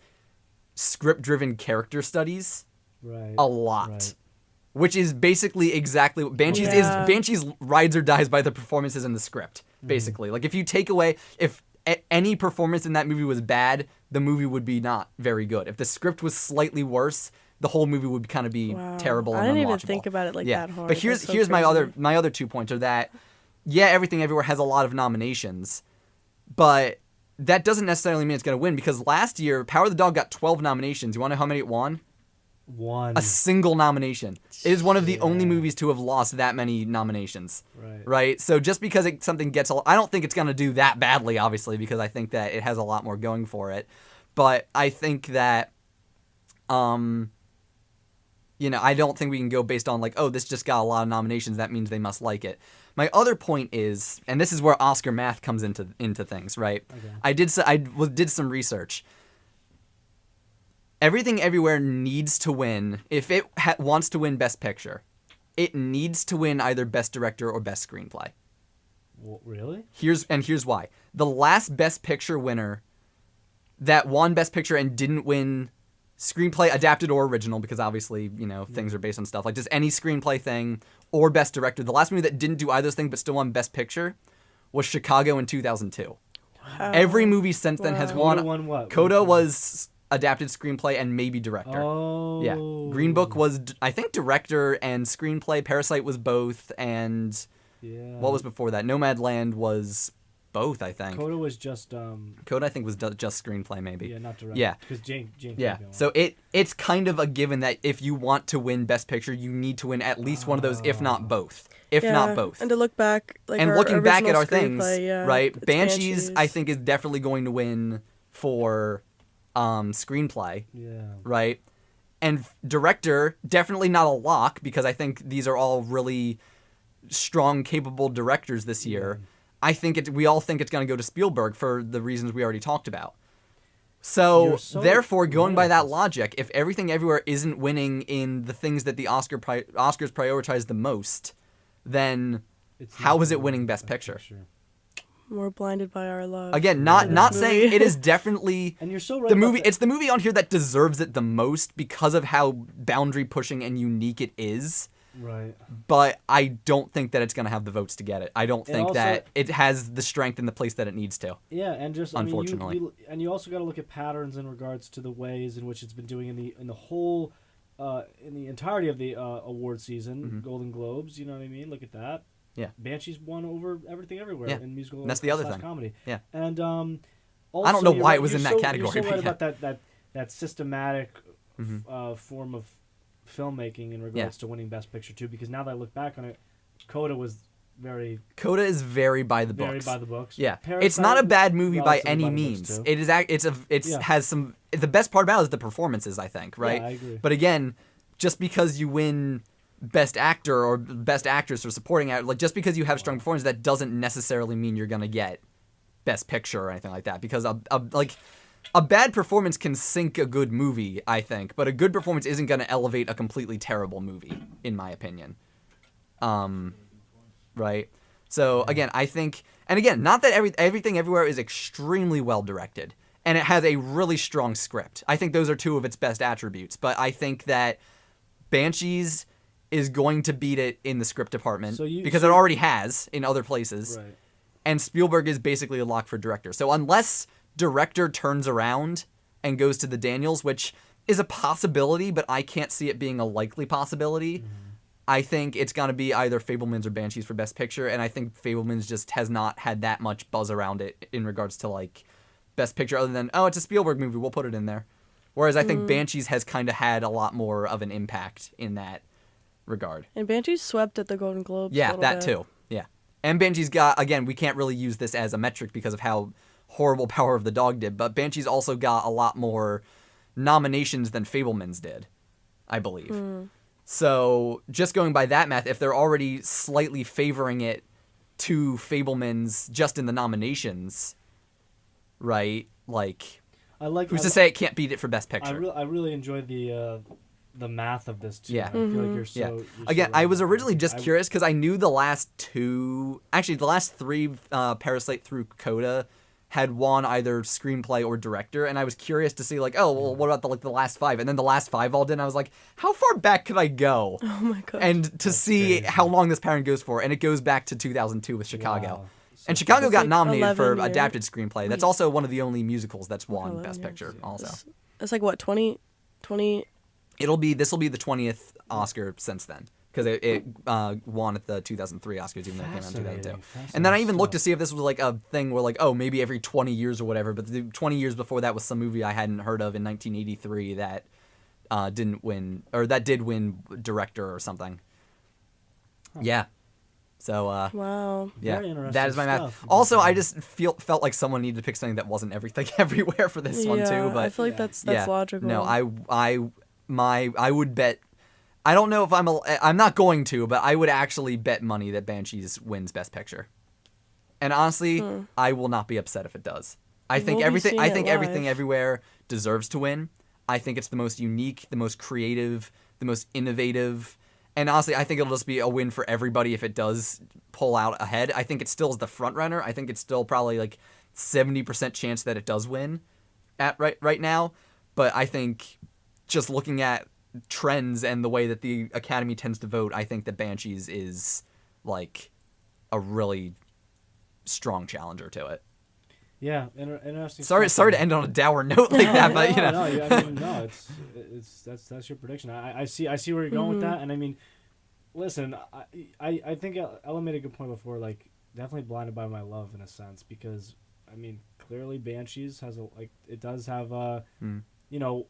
script-driven character studies a lot. Right. Which is basically exactly what Banshees is. Banshees rides or dies by the performances in the script, basically. Like, if you take away... If any performance in that movie was bad, the movie would be not very good. If the script was slightly worse, the whole movie would kind of be terrible and unwatchable. I didn't even think about it that hard. But here's my other 2 points are that, Everything Everywhere has a lot of nominations, but that doesn't necessarily mean it's going to win, because last year, Power of the Dog got 12 nominations. You want to know how many it won? One. A single nomination. It is one of the only movies to have lost that many nominations. Right? So just because something gets I don't think it's going to do that badly, obviously, because I think that it has a lot more going for it. But I think that, I don't think we can go based on like, oh, this just got a lot of nominations, that means they must like it. My other point is, and this is where Oscar math comes into things, right? Okay. I did some research. Everything Everywhere needs to win. If it wants to win Best Picture, it needs to win either Best Director or Best Screenplay. Well, really? Here's why. The last Best Picture winner that won Best Picture and didn't win Screenplay, Adapted or Original, because obviously, things are based on stuff, like just any screenplay thing, or Best Director. The last movie that didn't do either thing but still won Best Picture was Chicago in 2002. Every movie since then has won. Coda won what? Coda was Adapted Screenplay and maybe Director. Oh. Yeah. Green Book was, I think, Director and Screenplay. Parasite was both, and what was before that? Nomadland was both, I think. Coda was just... Coda, I think, was just Screenplay, maybe. Yeah, not Director. Yeah. Because Jane So it's kind of a given that if you want to win Best Picture, you need to win at least one of those, if not both. Not both. And to look back, looking back at our things, right? Banshees, I think, is definitely going to win for screenplay. Yeah. Right? And director, definitely not a lock, because I think these are all really strong, capable directors this year. Yeah. I think we all think it's going to go to Spielberg for the reasons we already talked about. So therefore, going by that logic, if Everything Everywhere isn't winning in the things that the Oscars prioritize the most, then how is it winning Best Picture? We're blinded by our love. Again, not saying it is definitely and you're so right the movie. that. It's the movie on here that deserves it the most because of how boundary pushing and unique it is. Right. But I don't think that it's going to have the votes to get it. I don't think also, that it has the strength in the place that it needs to. Yeah, and just unfortunately, and you also got to look at patterns in regards to the ways in which it's been doing in the whole in the entirety of the award season, Golden Globes. You know what I mean? Look at that. Yeah. Banshees won over Everything Everywhere in musical. And that's the other thing. Comedy. Yeah. And also, I don't know why right, it was in that category. You're so right but yeah. about that systematic form of filmmaking in regards to winning Best Picture too. Because now that I look back on it, Coda was Coda is very by the books. Very by the books. Yeah, Parasite, it's not a bad movie by relatively any by the books, means. too. It is has some. The best part about it is the performances, I think. Right. Yeah, I agree. But again, just because you win Best Actor or Best Actress or Supporting Actor, like just because you have strong performance, that doesn't necessarily mean you're gonna get Best Picture or anything like that. Because a bad performance can sink a good movie, I think, but a good performance isn't gonna elevate a completely terrible movie, in my opinion. Right. So again, I think, and again, not that Everything Everywhere is extremely well directed, and it has a really strong script. I think those are two of its best attributes. But I think that Banshees is going to beat it in the script department because it already has in other places. Right. And Spielberg is basically a lock for director. So unless director turns around and goes to the Daniels, which is a possibility, but I can't see it being a likely possibility. I think it's going to be either Fabelmans or Banshees for Best Picture, and I think Fabelmans just has not had that much buzz around it in regards to, like, Best Picture, other than, oh, it's a Spielberg movie, we'll put it in there. Whereas I think Banshees has kind of had a lot more of an impact in that regard. And Banshees swept at the Golden Globes. Yeah, a that bit. too. Yeah. And Banshees got, again, we can't really use this as a metric because of how horrible Power of the Dog did, but Banshees also got a lot more nominations than Fabelmans did, I believe. So just going by that math, if they're already slightly favoring it to Fabelmans just in the nominations, right? Like, who's to say it can't beat it for Best Picture? I really enjoyed the math of this too. Yeah. I feel like you're so. Yeah. You're Again, so I was right. originally just curious because I knew the last three Parasite through Coda had won either screenplay or director, and I was curious to see, like, oh, well, what about the last five? And then the last five all did, and I was like, how far back could I go? Oh my god. And to see how long this pattern goes for, and it goes back to 2002 with Chicago. Wow. And Chicago It's got like nominated for 11 years. adapted screenplay. That's also one of the only musicals that's won 11 Best years. Picture, also. It's like what 20. This will be the 20th Oscar since then, because it won at the 2003 Oscars, even though it came out in 2002. And then I even looked to see if this was like a thing where, like, oh, maybe every 20 years or whatever, but the 20 years before that was some movie I hadn't heard of in 1983 that didn't win, or that did win director or something. Yeah. So, Wow. yeah, Very interesting that is my math. stuff. Also, I just felt like someone needed to pick something that wasn't Everything Everywhere for this one too. But I feel like that's yeah, logical. No, I would bet. I don't know if I'm not going to, but I would actually bet money that Banshees wins Best Picture. And honestly, I will not be upset if it does. I think We'll be seeing it Everything live. Everywhere deserves to win. I think it's the most unique, the most creative, the most innovative. And honestly, I think it'll just be a win for everybody if it does pull out ahead. I think it still is the front runner. I think it's still probably like 70% chance that it does win at right now. But I think just looking at trends and the way that the Academy tends to vote, I think that Banshees is like a really strong challenger to it. Yeah, interesting. Sorry to end on a dour note like that, but you know. No, it's that's your prediction. I see where you're going with that, and I mean, listen, I think Ella made a good point before, like definitely blinded by my love in a sense, because I mean clearly Banshees has it does have you know,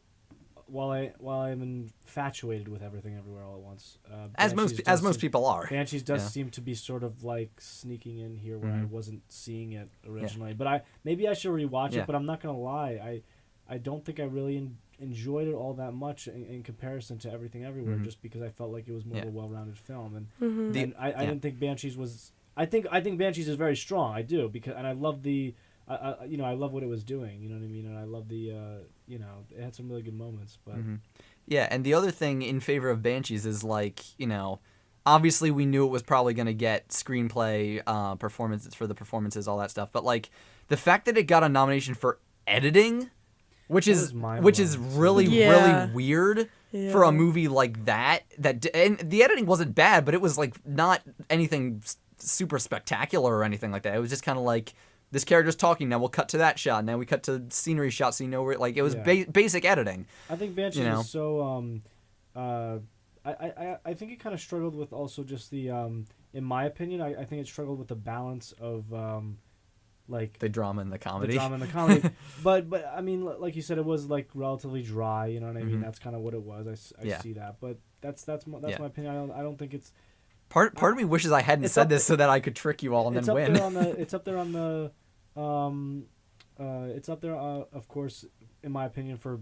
while I'm infatuated with Everything Everywhere All at Once, as most people are. Banshees does seem to be sort of like sneaking in here where I wasn't seeing it originally. But maybe I should rewatch it. But I'm not gonna lie, I don't think I really enjoyed it all that much in comparison to Everything Everywhere, just because I felt like it was more of a well-rounded film. And I didn't think Banshees was. I think Banshees is very strong. I do, and I love the. I love what it was doing. You know what I mean? And I love the. It had some really good moments, but. Yeah, and the other thing in favor of Banshees is, like, obviously we knew it was probably going to get screenplay, performances for the performances, all that stuff. But, like, the fact that it got a nomination for editing, which is really, really weird for a movie like that. And the editing wasn't bad, but it was, like, not anything super spectacular or anything like that. It was just kind of like, this character's talking, now we'll cut to that shot, now we cut to scenery shots so you know where, like, it was basic editing. I think Banshees is so I think it kind of struggled with also just the in my opinion, I think it struggled with the balance of like The drama and the comedy. the drama and the comedy. but I mean, like you said, it was like relatively dry. You know what I mean? Mhm. That's kind of what it was. I Yeah. see that, but that's my Yeah. opinion. I don't think it's Part of me wishes I hadn't It's said up this so that I could trick you all and it's then up win. there on the it's up there on the it's up there of course in my opinion for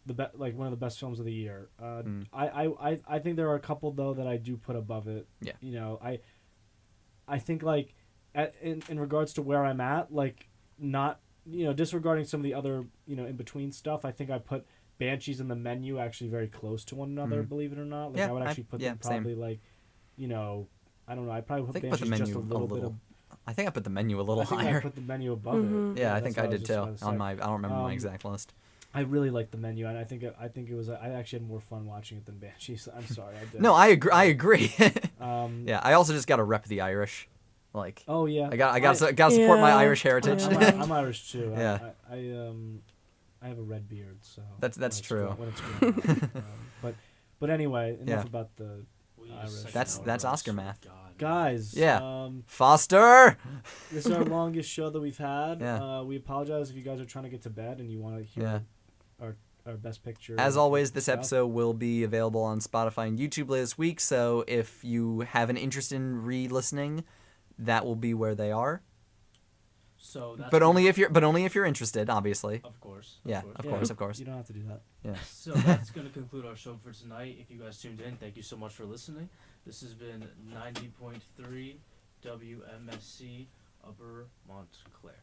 the like one of the best films of the year. I think there are a couple though that I do put above it. Yeah. You know, I think like in regards to where I'm at, like not disregarding some of the other in between stuff, I think I put Banshees and The Menu actually very close to one another, believe it or not. Like Yeah, I would actually put them same. probably like I don't know, I probably I put think I put the Banshees just menu a little bit I think I put the menu a little I think higher. I put The Menu above Mhm. it. Yeah, I that's think what I did was just too. about to On say. my, I don't remember my exact list. I really liked The Menu, and I think it was. I actually had more fun watching it than Banshees. I'm sorry, I did. No, I agree. I agree. Um, Yeah, I also just got to rep the Irish. Like, Oh yeah. I got to support my Yeah. Irish heritage. I'm Irish too. Yeah. I have a red beard, so That's when it's true. When it's grown out. But anyway, enough Yeah. about the We Irish. just That's second that's our Oscar votes. math. God. guys. Yeah. Foster. This is our longest show that we've had. Yeah. We apologize if you guys are trying to get to bed and you want to hear Yeah. our best picture. As always, this stuff. episode will be available on Spotify and YouTube later this week. So if you have an interest in re-listening, that will be where they are. So that's But only if you're interested, obviously. Of course. Yeah, course. of Yeah. course, of course. You don't have to do that. Yeah. So that's going to conclude our show for tonight. If you guys tuned in, thank you so much for listening. This has been 90.3 WMSC Upper Montclair.